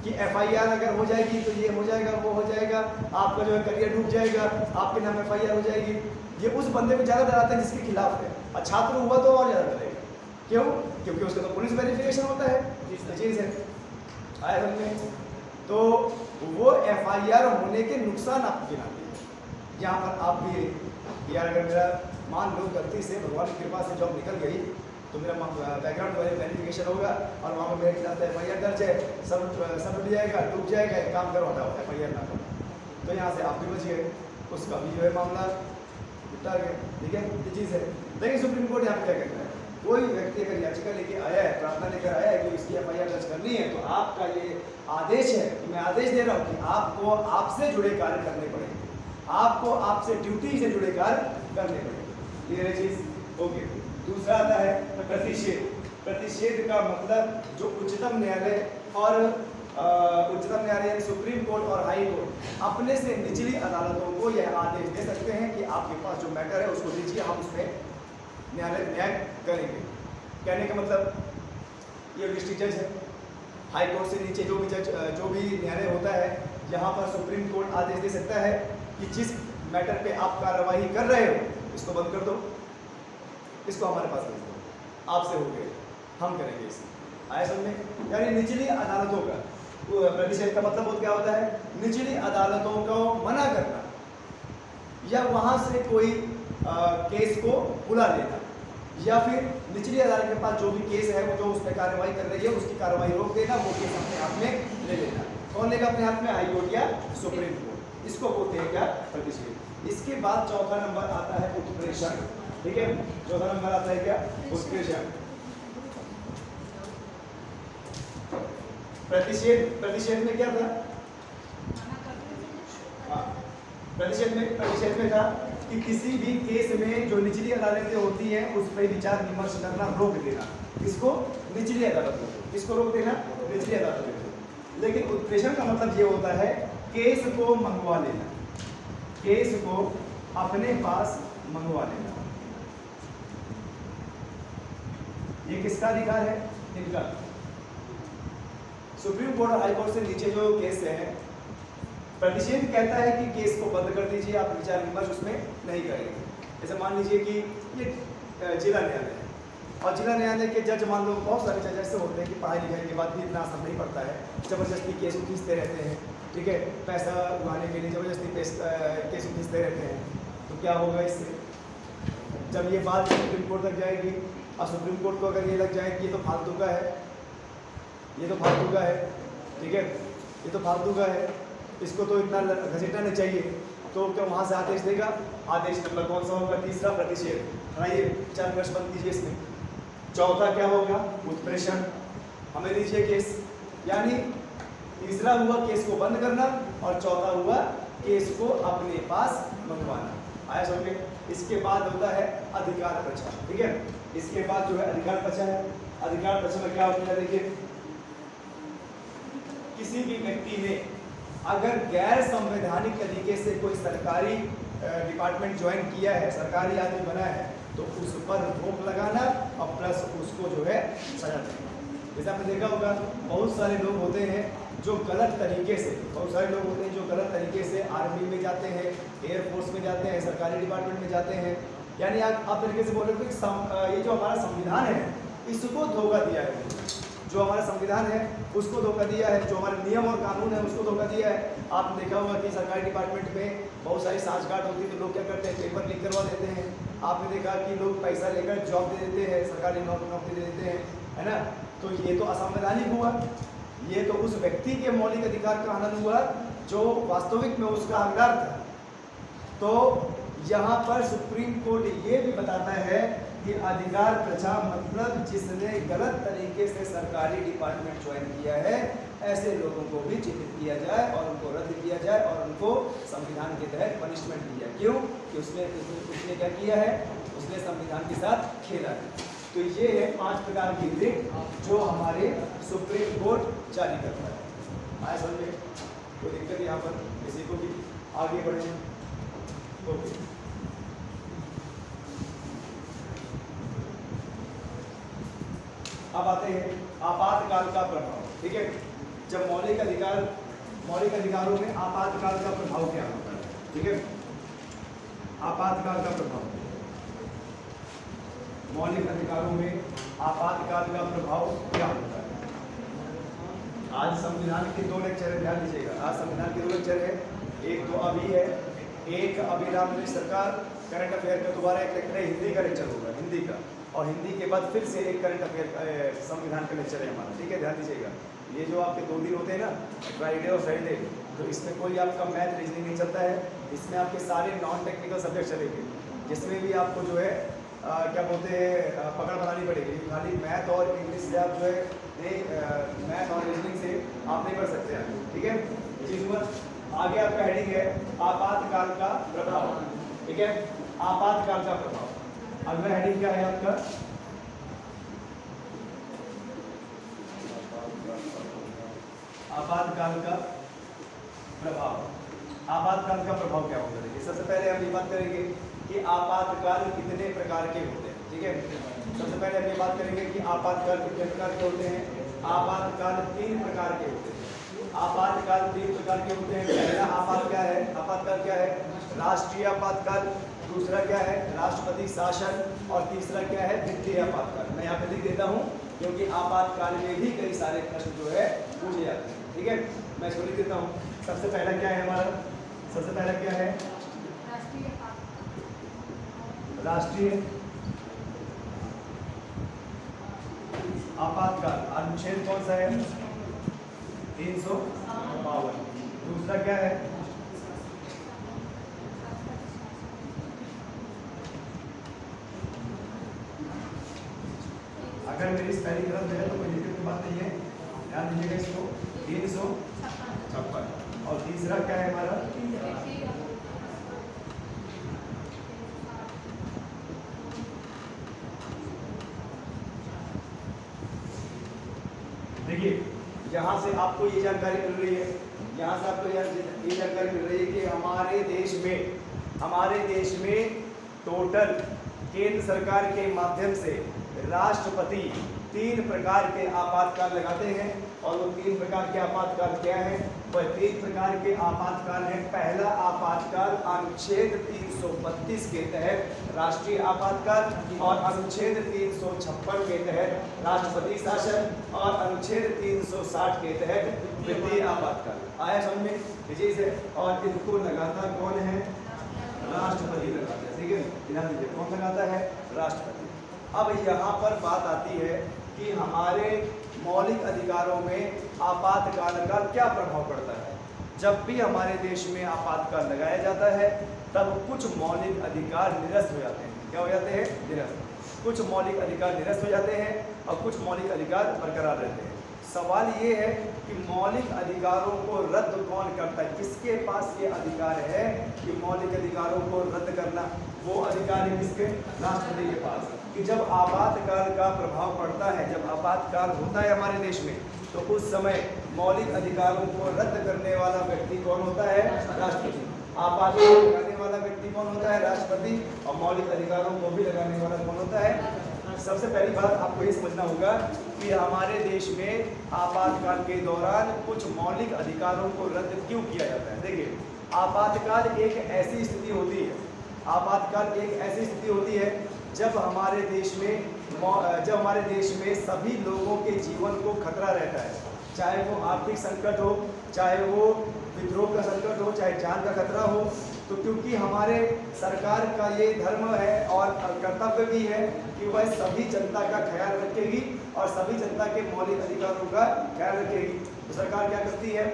Speaker 1: कि एफआईआर अगर हो जाएगी तो ये हो जाएगा, वो हो जाएगा, आपका जो है करियर डूब जाएगा, आपके नाम एफआईआर हो जाएगी। ये उस बंदे को ज़्यादा डराते हैं जिसके खिलाफ है, और छात्र हुआ तो और ज़्यादा डरेगा। क्यों? क्योंकि उसका तो पुलिस वेरिफिकेशन होता है, चीज़ है आया समझ में। तो वो एफआईआर होने के नुकसान आपको गिनाते हैं। यहाँ पर आप भी यार अगर मेरा मान लो गलती से भगवान की कृपा से जॉब निकल गई तो मेरा बैकग्राउंड वेरिफिकेशन होगा और वहाँ पर मेरे खिलाफ एफआईआर दर्ज है, सब डूब जाएगा, काम करो, हटाओ, एफआईआर ना करो। तो यहाँ से आप भी बच गए, उसका भी जो है मामला निपटा गया, ठीक है, ये चीज़ है। लेकिन सुप्रीम कोर्ट यहाँ पर क्या कहता है? कोई व्यक्ति अगर याचिका लेके आया है, प्रार्थना लेकर आया है कि इसकी एफआईआर दर्ज करनी है, तो आपका ये आदेश है कि मैं आदेश दे रहा हूँ कि आपको आपसे जुड़े कार्य करने पड़ेंगे, आपको आपसे ड्यूटी से जुड़े कार्य करने पड़ेंगे। ये चीज ओके। दूसरा आता है प्रतिषेध। प्रतिषेध का मतलब जो उच्चतम न्यायालय यानी सुप्रीम कोर्ट और हाई कोर्ट अपने से निचली अदालतों को यह आदेश दे सकते हैं कि आपके पास जो मैटर है उसको दीजिए, हम उसमें न्याय करेंगे। कहने का मतलब ये डिस्ट्रिक्ट जज है, हाई कोर्ट से नीचे जो भी न्यायालय होता है, यहाँ पर सुप्रीम कोर्ट आदेश दे सकता है कि जिस मैटर पे आप कार्रवाई कर रहे हो इसको बंद कर दो, इसको हमारे पास भेज दो, आपसे हो गए, हम करेंगे इसे। आया समझ में? यानी निचली अदालतों का प्रतिषेध का मतलब क्या होता है? निचली अदालतों को मना करना या वहाँ से कोई केस को बुला लेना, या फिर निचली अदालत के पास जो भी केस है वो जो उस पर कार्रवाई कर रही है उसकी कार्रवाई रोक देना, वो केस अपने आप में ले लेना। कौन लेगा अपने हाथ में? हाई कोर्ट या सुप्रीम कोर्ट। इसको बोलते हैं क्या? प्रतिषेध। इसके बाद चौथा नंबर आता है उत्प्रेषण। ठीक है, चौथा नंबर आता है क्या? उत्प्रेषण। प्रतिषेध में क्या था? प्रतिषेध में था कि किसी भी केस में जो निचली अदालतें होती हैं उस पर विचार विमर्श करना रोक देना। किसको? निचली अदालत को। किसको रोक देना? निचली अदालत को। लेकिन उत्प्रेषण का मतलब ये होता है केस को मंगवा लेना, केस को अपने पास मंगवा लेना। ये किसका अधिकार है? इनका। सुप्रीम कोर्ट और हाई कोर्ट से नीचे जो केस है, प्रतिषेध कहता है कि केस को बंद कर दीजिए, आप विचार विमर्श उसमें नहीं करेंगे। जैसे मान लीजिए कि ये जिला न्यायालय है और जिला न्यायालय के जज, मान लो बहुत सारे जज ऐसे होते हैं कि पढ़ाई लिखाई के बाद भी इतना असर नहीं पड़ता है, जबरदस्ती केस खींचते रहते हैं। ठीक है, पैसा उगाने के लिए जबरदस्ती केस खींचते रहते हैं। तो क्या होगा इससे? जब ये बात सुप्रीम कोर्ट तक जाएगी और सुप्रीम कोर्ट को अगर ये लग जाए कि ये तो फालतू का है, ये तो फालतू का है, ठीक है, ये तो फालतू का है, इसको तो इतना घसीटना नहीं चाहिए, तो क्या वहाँ से आदेश देगा? आदेश नंबर कौन सा होगा? तीसरा, प्रतिषेध। बनाइए, विचार विमर्श बंद कीजिए इसमें। चौथा क्या होगा? उत्प्रेषण। हमें दीजिए केस, यानी तीसरा हुआ केस को बंद करना और चौथा हुआ केस को अपने पास मंगवाना। आया समझ में? इसके बाद होता है अधिकार प्रचार। ठीक है, इसके बाद जो है अधिकार प्रचार है। अधिकार प्रचार में क्या होता है? देखिए, किसी भी व्यक्ति ने अगर गैर संवैधानिक तरीके से कोई सरकारी डिपार्टमेंट ज्वाइन किया है, सरकारी आदमी बना है, तो उस पर रोक लगाना और प्लस उसको जो है सजा देना। जैसे आपने देखा होगा बहुत सारे लोग होते हैं जो गलत तरीके से, बहुत सारे लोग होते हैं जो गलत तरीके से आर्मी में जाते हैं, एयरफोर्स में जाते हैं, सरकारी डिपार्टमेंट में जाते हैं। यानी आप तरीके से बोल रहे हो कि ये जो हमारा संविधान है इसको धोखा दिया है, जो हमारा संविधान है उसको धोखा दिया है, जो हमारे नियम और कानून है उसको धोखा दिया है। आपने देखा होगा कि सरकारी डिपार्टमेंट में बहुत सारी सांठगांठ होती है, तो लोग क्या करते हैं? पेपर लीक करवा देते हैं। आपने देखा कि लोग पैसा लेकर जॉब दे देते हैं, सरकारी नौकरी दे देते हैं, है ना? तो ये तो असंवैधानिक हुआ, ये तो उस व्यक्ति के मौलिक अधिकार का हनन हुआ जो वास्तविक में उसका हकदार था। तो यहाँ पर सुप्रीम कोर्ट ये भी बताता है कि अधिकार प्रचार मतलब जिसने गलत तरीके से सरकारी डिपार्टमेंट ज्वाइन किया है, ऐसे लोगों को भी चिन्हित किया जाए और उनको रद्द किया जाए और उनको संविधान के तहत पनिशमेंट दी जाए। क्यों? कि उसने क्या किया है? उसने संविधान के साथ खेला है। तो ये है 5 प्रकार की रिट जो हमारे सुप्रीम कोर्ट जारी करता है। आया समझ में? कोई दिक्कत यहाँ पर किसी को भी? आगे बढ़े। ओके, अब आते हैं आपातकाल का प्रभाव। ठीक है, जब मौलिक अधिकारों में आपातकाल का प्रभाव क्या होता है? ठीक है, आपातकाल का प्रभाव, मौलिक अधिकारों में आपातकाल का प्रभाव क्या होता है? आज संविधान के 2 लेक्चर है, ध्यान दीजिएगा। आज संविधान के 2 लेक्चर है, एक तो अभी है, एक अभी राम सरकार करंट अफेयर का दोबारा एक लेक्चर है, हिंदी का लेक्चर होगा, हिंदी का, और हिंदी के बाद फिर से एक करंट अफेयर संविधान का लेक्चर है हमारा। ठीक है, ध्यान दीजिएगा। ये जो आपके 2 दिन होते हैं ना, फ्राइडे और संडे, तो इसमें कोई आपका मैथ रीजनिंग नहीं चलता है, इसमें आपके सारे नॉन टेक्निकल सब्जेक्ट चलेंगे, जिसमें भी आपको जो है क्या बोलते हैं पकड़ बनानी पड़ेगी। खाली मैथ और इंग्लिश से आप जो है नहीं, मैथ और रीजनिंग से आप नहीं पढ़ सकते हैं। ठीक है, चीज नंबर आगे आपका हेडिंग है आपातकाल का प्रभाव। ठीक है, आपातकाल का प्रभाव। अगला हेडिंग क्या है आपका? आपातकाल का प्रभाव। आपातकाल का प्रभाव क्या होगा? देखिए, सबसे पहले हम ये बात करेंगे कि आपातकाल कितने प्रकार के होते हैं। ठीक है, सबसे पहले हम ये बात करेंगे कि आपातकाल कितने प्रकार के होते हैं। आपातकाल 3 प्रकार के होते हैं। आपातकाल 3 प्रकार के होते हैं। पहला आपातकाल क्या है? राष्ट्रीय आपातकाल। दूसरा क्या है? राष्ट्रपति शासन। और तीसरा क्या है? वित्तीय आपातकाल। मैं यहाँ पे लिख देता हूँ क्योंकि आपातकाल में भी कई सारे प्रश्न जो है पूछे जाते हैं। ठीक है, मैं इसको लिख देता हूँ। सबसे पहला क्या है हमारा? सबसे पहला क्या है? राष्ट्रीय आपातकाल। अनुच्छेद कौन सा है? 305। 52। दूसरा क्या है? अगर मेरी स्पेलिंग गलत है तो कोई दिक्कत की बात नहीं है, ध्यान दीजिएगा इसको। 356। और तीसरा क्या है हमारा? देखिए यहाँ से आपको ये जानकारी मिल रही है, यहाँ से आपको ये जानकारी मिल रही है कि हमारे देश में टोटल केंद्र सरकार के माध्यम से राष्ट्रपति 3 प्रकार के आपातकाल लगाते हैं। और वो 3 प्रकार के आपातकाल क्या है? वह 3 प्रकार के आपातकाल है। पहला आपातकाल अनुच्छेद 332 के तहत राष्ट्रीय आपातकाल, और अनुच्छेद 356 के तहत राष्ट्रपति शासन, और अनुच्छेद 360 के तहत वित्तीय आपातकाल। आया समझ में? जी से। और इनको लगाता कौन है? राष्ट्रपति लगाता है। ठीक है, ध्यान दीजिए, कौन लगाता है? राष्ट्रपति। अब यहाँ पर बात आती है कि हमारे मौलिक अधिकारों में आपातकाल का क्या प्रभाव पड़ता है। जब भी हमारे देश में आपातकाल लगाया जाता है तब कुछ मौलिक अधिकार निरस्त हो जाते हैं। क्या हो जाते हैं? निरस्त। कुछ मौलिक अधिकार निरस्त हो जाते हैं और कुछ मौलिक अधिकार बरकरार रहते हैं। सवाल ये है कि मौलिक अधिकारों को रद्द कौन करता है? किसके पास ये अधिकार है कि मौलिक अधिकारों को रद्द करना? वो अधिकार है किसके? राष्ट्रपति के पास। कि जब आपातकाल का प्रभाव पड़ता है, जब आपातकाल होता है हमारे देश में, तो उस समय मौलिक अधिकारों को रद्द करने वाला व्यक्ति कौन होता है? राष्ट्रपति। आपातकाल लगाने वाला व्यक्ति कौन होता है? राष्ट्रपति। और मौलिक अधिकारों को भी लगाने वाला कौन होता है? सबसे पहली बात आपको ये समझना होगा कि हमारे देश में आपातकाल के दौरान कुछ मौलिक अधिकारों को रद्द क्यों किया जाता है। देखिए, आपातकाल एक ऐसी स्थिति होती है, आपातकाल एक ऐसी स्थिति होती है जब हमारे देश में सभी लोगों के जीवन को खतरा रहता है, चाहे वो आर्थिक संकट हो, चाहे वो विद्रोह का संकट हो, चाहे जान का खतरा हो। तो क्योंकि हमारे सरकार का ये धर्म है और कर्तव्य भी है कि वह सभी जनता का ख्याल रखेगी और सभी जनता के मौलिक अधिकारों का ख्याल रखेगी। तो सरकार क्या करती है?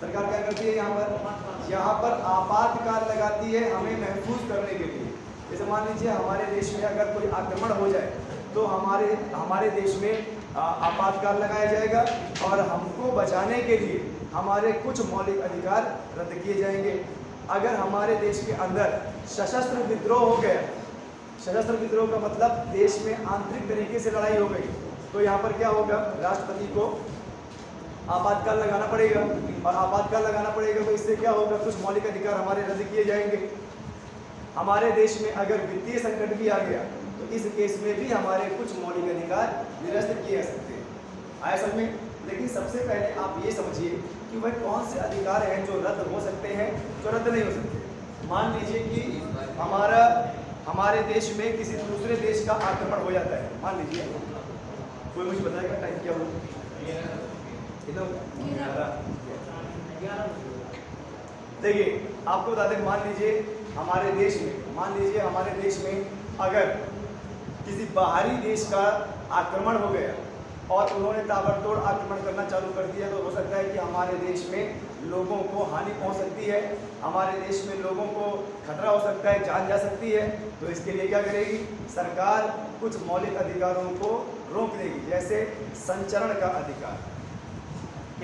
Speaker 1: सरकार क्या करती है? यहाँ पर आपातकाल लगाती है हमें महफूज करने के लिए। जैसे मान लीजिए हमारे देश में अगर कोई आक्रमण हो जाए तो हमारे देश में आपातकाल लगाया जाएगा और हमको बचाने के लिए हमारे कुछ मौलिक अधिकार रद्द किए जाएंगे। अगर हमारे देश के अंदर सशस्त्र विद्रोह हो गया, सशस्त्र विद्रोह का मतलब देश में आंतरिक तरीके से लड़ाई हो गई, तो यहाँ पर क्या होगा? राष्ट्रपति को आपातकाल लगाना पड़ेगा। और आपातकाल लगाना पड़ेगा तो इससे क्या होगा? कुछ मौलिक अधिकार हमारे रद्द किए जाएंगे। हमारे देश में अगर वित्तीय संकट भी आ गया तो इस केस में भी हमारे कुछ मौलिक अधिकार निरस्त किए जा सकते हैं। आया समझ में? लेकिन सबसे पहले आप ये समझिए कि वह कौन से अधिकार हैं जो रद्द हो सकते हैं, जो रद्द नहीं हो सकते। मान लीजिए कि हमारे देश में किसी दूसरे देश का आक्रमण हो जाता है। मान लीजिए, कोई मुझे बताएगा टाइम क्या हुआ? देखिए, आपको बता दें, मान लीजिए हमारे देश में अगर किसी बाहरी देश का आक्रमण हो गया और उन्होंने ताबड़तोड़ आक्रमण करना चालू कर दिया, तो हो सकता है कि हमारे देश में लोगों को हानि पहुंच सकती है, हमारे देश में लोगों को खतरा हो सकता है, जान जा सकती है। तो इसके लिए क्या करेगी? सरकार कुछ मौलिक अधिकारों को रोक देगी, जैसे संचरण का अधिकार,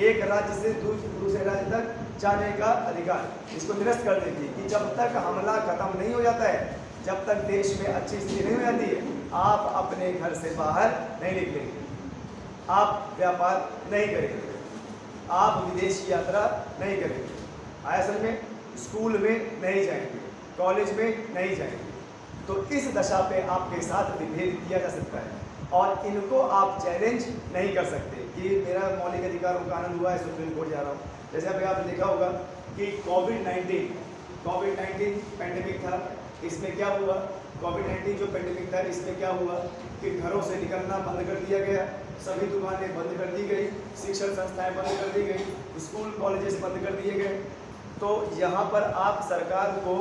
Speaker 1: एक राज्य से दूसरे राज्य तक जाने का अधिकार, इसको निरस्त कर देगी कि जब तक हमला खत्म नहीं हो जाता है, जब तक देश में अच्छी स्थिति नहीं हो जाती है, आप अपने घर से बाहर नहीं निकलेंगे, आप व्यापार नहीं करेंगे, आप विदेश यात्रा नहीं करेंगे। आया समझ में? स्कूल में नहीं जाएंगे, कॉलेज में नहीं जाएंगे। तो इस दशा पे आपके साथ विभेद किया जा सकता है और इनको आप चैलेंज नहीं कर सकते कि मेरा मौलिक अधिकारों का आनंद हुआ है, सुप्रीम कोर्ट जा रहा हूँ। जैसे अभी आपने देखा होगा कि कोविड-19 पेंडेमिक था, इसमें क्या हुआ? कोविड-19 जो पेंडेमिक था, इसमें क्या हुआ कि घरों से निकलना बंद कर दिया गया, सभी दुकानें बंद कर दी गई, शिक्षण संस्थाएं बंद कर दी गई, स्कूल कॉलेजेस बंद कर दिए गए। तो यहाँ पर आप सरकार को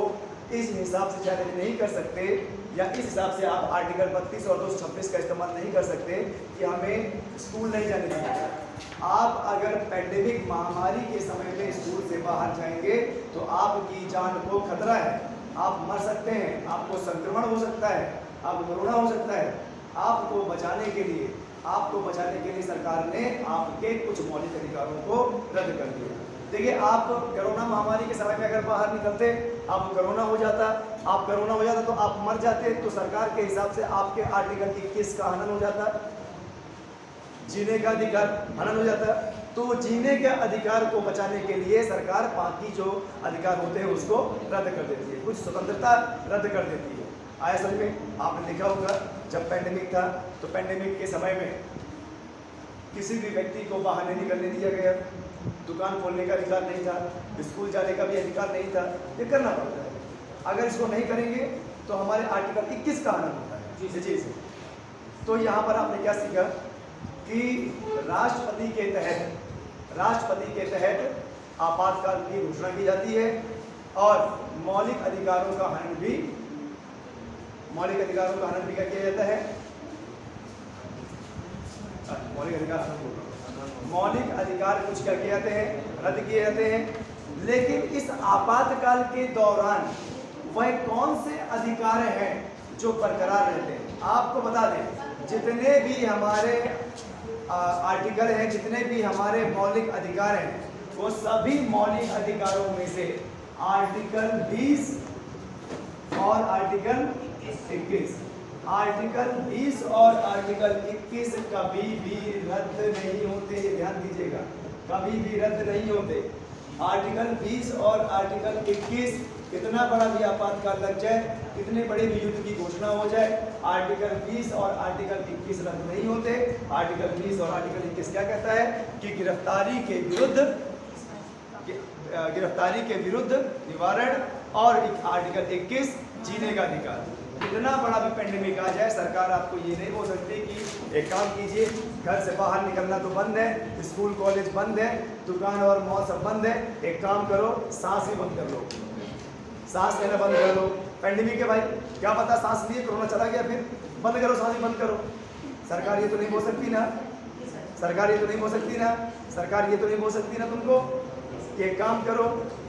Speaker 1: इस हिसाब से चैलेंज नहीं कर सकते, या इस हिसाब से आप आर्टिकल 32 और 226 का इस्तेमाल नहीं कर सकते कि हमें स्कूल नहीं जाने देंगे, आप अगर पैंडेमिक महामारी के समय में स्कूल से बाहर जाएंगे तो आपकी जान को खतरा है, आप मर सकते हैं, आपको संक्रमण हो सकता है, आपको कोरोना हो सकता है। आपको बचाने के लिए सरकार ने आपके कुछ मौलिक अधिकारों को रद्द कर दिया। देखिए, आप कोरोना महामारी के समय में अगर बाहर निकलते, आपको कोरोना हो जाता तो आप मर जाते, तो सरकार के हिसाब से आपके आर्टिकल 21 का हनन हो जाता, जीने का अधिकार हनन हो जाता। तो जीने के अधिकार को बचाने के लिए सरकार बाकी जो अधिकार होते हैं उसको रद्द कर देती है, कुछ स्वतंत्रता रद्द कर देती है। आया समझ में? आपने देखा होगा जब पैंडेमिक था तो पैंडेमिक के समय में किसी भी व्यक्ति को बाहर नहीं निकलने दिया गया, दुकान खोलने का अधिकार नहीं था, स्कूल जाने का भी अधिकार नहीं था। ये करना पड़ता है। अगर इसको नहीं करेंगे तो हमारे आर्टिकल 21 का हनन होता है। जी। तो यहाँ पर आपने क्या सीखा कि राष्ट्रपति के तहत आपातकाल की घोषणा की जाती है और मौलिक अधिकारों का हनन भी क्या किया जाता है? मौलिक अधिकार कुछ क्या किए जाते हैं? रद्द किए जाते हैं। लेकिन इस आपातकाल के दौरान वह कौन से अधिकार हैं जो बरकरार रहते हैं? आपको बता दें, जितने भी हमारे आर्टिकल हैं, जितने भी हमारे मौलिक अधिकार हैं, वो सभी मौलिक अधिकारों में से आर्टिकल 20 और आर्टिकल 21 और आर्टिकल 21 कभी भी रद्द नहीं होते। ध्यान दीजिएगा, कभी भी रद्द नहीं होते। आर्टिकल 20 और आर्टिकल 21, कितना बड़ा भी आपातकाल लग जाए, कितने बड़े भी युद्ध की घोषणा हो जाए, आर्टिकल 20 और आर्टिकल 21 रद्द नहीं होते। आर्टिकल 20 और आर्टिकल 21 क्या कहता है कि गिरफ्तारी के विरुद्ध निवारण, और आर्टिकल 21 जीने का अधिकार। कितना बड़ा भी पेंडेमिक आ जाए, सरकार आपको ये नहीं बोल सकती कि एक काम कीजिए, घर से बाहर निकलना तो बंद है, स्कूल कॉलेज बंद है, दुकान और मॉल सब बंद है, एक काम करो, सांस ही बंद कर लो, सांस लेना बंद कर लो। पेंडेमिक है भाई, क्या पता सांस लिए कोरोना चला गया, फिर बंद करो, सांस ही बंद करो। सरकार ये तो नहीं बोल सकती ना, सरकार ये तो नहीं बोल सकती ना तुमको कि एक काम करो,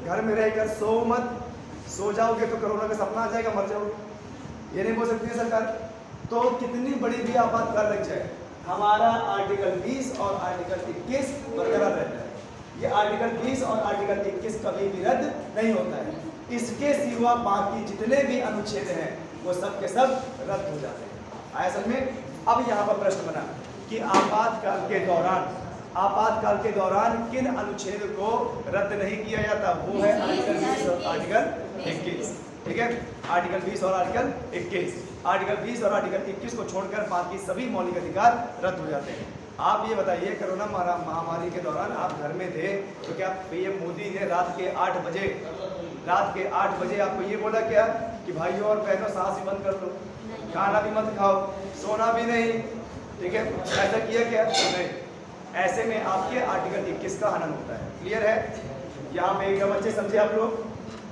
Speaker 1: घर में रहकर सो मत, सो जाओगे तो कोरोना का सपना आ जाएगा, मर जाओगे। ये नहीं बोल सकती है सरकार। तो कितनी बड़ी भी आपातकाल लग जाए, हमारा आर्टिकल 20 और आर्टिकल 21 बरकरार रहता है। ये आर्टिकल 20 और आर्टिकल 21 कभी भी रद्द नहीं होता है। इसके सिवा बाकी जितने भी अनुच्छेद हैं वो सब के सब रद्द हो जाते हैं। आया समझ में? अब यहाँ पर प्रश्न बना कि आपातकाल के दौरान किन अनुच्छेद को रद्द नहीं किया जाता? वो है आर्टिकल 20 और आर्टिकल 21। ठीक है, आर्टिकल 20 और आर्टिकल 21। आर्टिकल 20 और आर्टिकल 21 को छोड़कर बाकी सभी मौलिक अधिकार रद्द हो जाते हैं। आप ये बताइए, कोरोना महामारी के दौरान आप घर में थे तो क्या पीएम मोदी ने रात के 8 बजे आपको ये बोला क्या कि भाइयों और बहनों सांस ही बंद कर लो, खाना भी मत खाओ, सोना भी नहीं? ठीक है, ऐसा किया क्या? नहीं। ऐसे में आपके आर्टिकल 21 का हनन होता है। क्लियर है? यहाँ पे एकदम अच्छे समझे आप लोग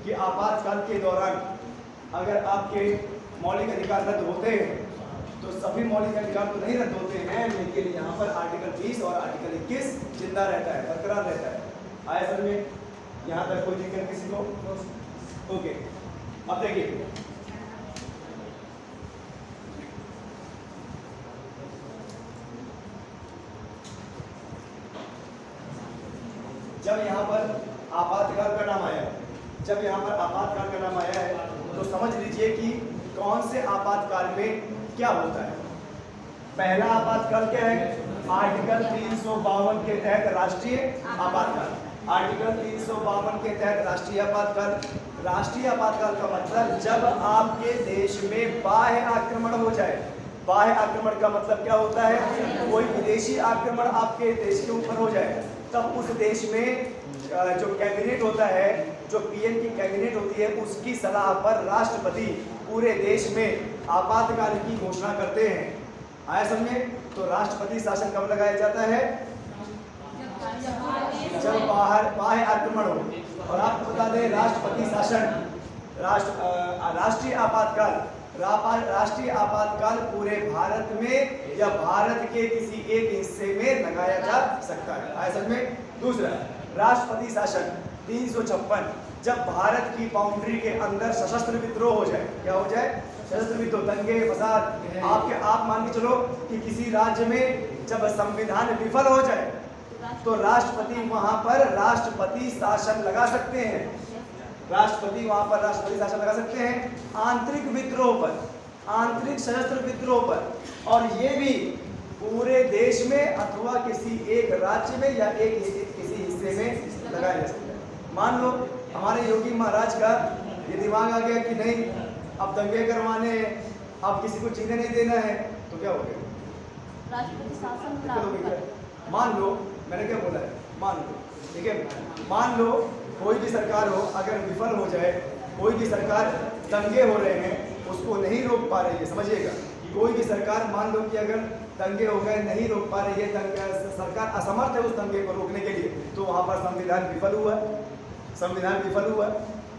Speaker 1: कि आपातकाल के दौरान अगर आपके मौलिक अधिकार रद्द होते हैं तो सभी मौलिक अधिकार तो नहीं रद्द होते हैं, लेकिन यहाँ पर आर्टिकल 20 और आर्टिकल 21 जिंदा रहता है, बरकरार रहता है। आया समझ में? यहाँ तक कोई दिक्कत किसी को? ओके, अब देखिए, जब यहाँ पर आपातकाल का नाम आया है, तो समझ लीजिए कि कौन से आपातकाल में क्या होता है। पहला आपातकाल क्या है? आर्टिकल 352 के तहत राष्ट्रीय आपातकाल। आर्टिकल 352 के तहत राष्ट्रीय आपातकाल। राष्ट्रीय आपातकाल का मतलब जब आपके देश में बाह्य आक्रमण हो जाए। बाह्य आक्रमण का मतलब क्या होता है? कोई विदेशी आक्रमण आपके देश के ऊपर हो जाए, तब उस देश में जो कैबिनेट होता है, जो पीएम की कैबिनेट होती है, उसकी सलाह पर राष्ट्रपति पूरे देश में आपातकाल की घोषणा करते हैं। आया समझ में? तो राष्ट्रपति शासन कब लगाया जाता है? जब बाह्य आक्रमण हो। और आपको बता दें, राष्ट्रपति शासन, राष्ट्रीय आपातकाल राष्ट्रीय आपातकाल पूरे भारत में या भारत के किसी एक हिस्से में लगाया जा सकता है। आया समझ में? दूसरा, राष्ट्रपति शासन 356, जब भारत की बाउंड्री के अंदर सशस्त्र विद्रोह हो जाए। क्या हो जाए? सशस्त्र विद्रोह, दंगे फसाद। आप मान के चलो कि किसी राज्य में जब संविधान विफल हो जाए तो राष्ट्रपति वहां पर राष्ट्रपति शासन लगा सकते हैं। राष्ट्रपति वहां पर राष्ट्रपति शासन लगा सकते हैं आंतरिक विद्रोह पर, आंतरिक सशस्त्र विद्रोह पर, और ये भी पूरे देश में अथवा किसी एक राज्य में या किसी हिस्से में लगाया जा सकता है। मान लो हमारे योगी महाराज का ये दिमाग आ गया कि नहीं, अब दंगे करवाने हैं, अब किसी को जीने नहीं देना है, तो क्या हो गया?
Speaker 2: राष्ट्रपति शासन।
Speaker 1: मान लो, मैंने क्या बोला है, मान लो, ठीक है, मान लो कोई भी सरकार हो, अगर विफल हो जाए, कोई भी सरकार, दंगे हो रहे हैं, उसको नहीं रोक पा रही है, समझिएगा, कोई भी सरकार मान लो कि अगर दंगे हो गए, नहीं रोक पा रही है, सरकार असमर्थ है उस दंगे को रोकने के लिए, तो वहां पर संविधान विफल हुआ, संविधान विफल हुआ,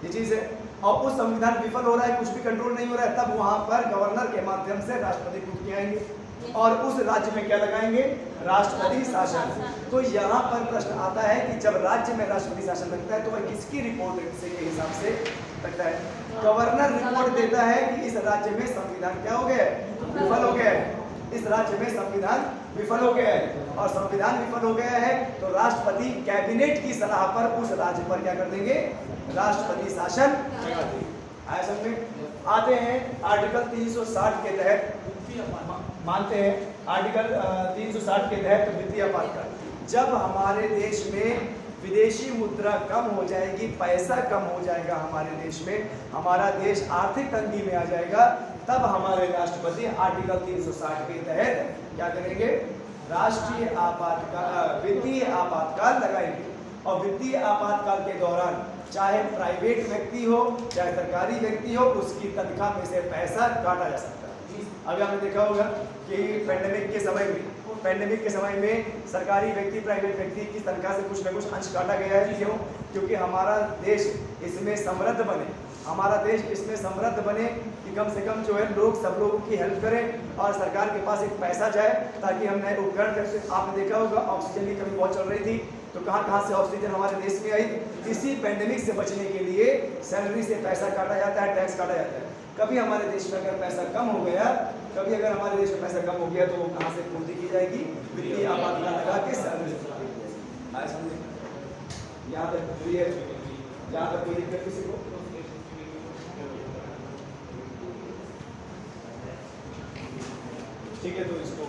Speaker 1: ये चीज है। और उस संविधान विफल हो रहा है, कुछ भी कंट्रोल नहीं हो रहा है, तब वहां पर गवर्नर के माध्यम से राष्ट्रपति कूद के आएंगे और उस राज्य में क्या लगाएंगे? राष्ट्रपति शासन। तो यहाँ पर प्रश्न आता है कि जब राज्य में राष्ट्रपति शासन लगता है तो वह किसकी रिपोर्ट के हिसाब से लगता है? गवर्नर रिपोर्ट देता है कि इस राज्य में संविधान क्या हो गया है? विफल हो गया है। इस राज्य में संविधान विफल हो गया है, और संविधान विफल हो गया है तो राष्ट्रपति कैबिनेट की सलाह पर उस राज्य पर क्या कर देंगे? राष्ट्रपति शासन लगा देंगे। आया समझ में? आते हैं आर्टिकल 360 के तहत, मानते हैं आर्टिकल 360 के तहत वित्तीय आपातकाल। जब हमारे देश में विदेशी मुद्रा कम हो जाएगी, पैसा कम हो जाएगा हमारे देश में, हमारा देश आर्थिक तंगी में आ जाएगा, तब हमारे राष्ट्रपति आर्टिकल 360 के तहत क्या करेंगे? राष्ट्रीय आपातकाल, वित्तीय आपातकाल लगाएंगे। और वित्तीय आपातकाल के दौरान चाहे प्राइवेट व्यक्ति हो चाहे सरकारी व्यक्ति हो, उसकी तनख्वाह में से पैसा काटा जा सकता है। अभी आपने देखा होगा कि पेंडेमिक के समय में सरकारी व्यक्ति, प्राइवेट व्यक्ति की तनख्वाह से कुछ न कुछ अंश काटा गया है। क्यों? क्योंकि हमारा देश इसमें समृद्ध बने, हमारा देश इसमें समृद्ध बने कि कम से कम जो है लोग सब लोगों की हेल्प करें और सरकार के पास एक पैसा जाए ताकि हम नए उपकरण, आपने देखा होगा ऑक्सीजन की कमी बहुत चल रही थी, तो कहाँ से ऑक्सीजन हमारे देश में आई? इसी पेंडेमिक से बचने के लिए सैलरी से पैसा काटा जाता है, टैक्स काटा जाता है। कभी हमारे देश में अगर पैसा कम हो गया, कभी अगर हमारे देश में पैसा कम हो गया तो वो कहाँ से पूर्ति की जाएगी? वित्तीय आपातकाल लगा के सैलरी से पूर्ति की जाएगी। आज समझे? यहाँ तक क्लियर? यहाँ तक कोई दिक्कत किसी को? ठीक है, तो इसको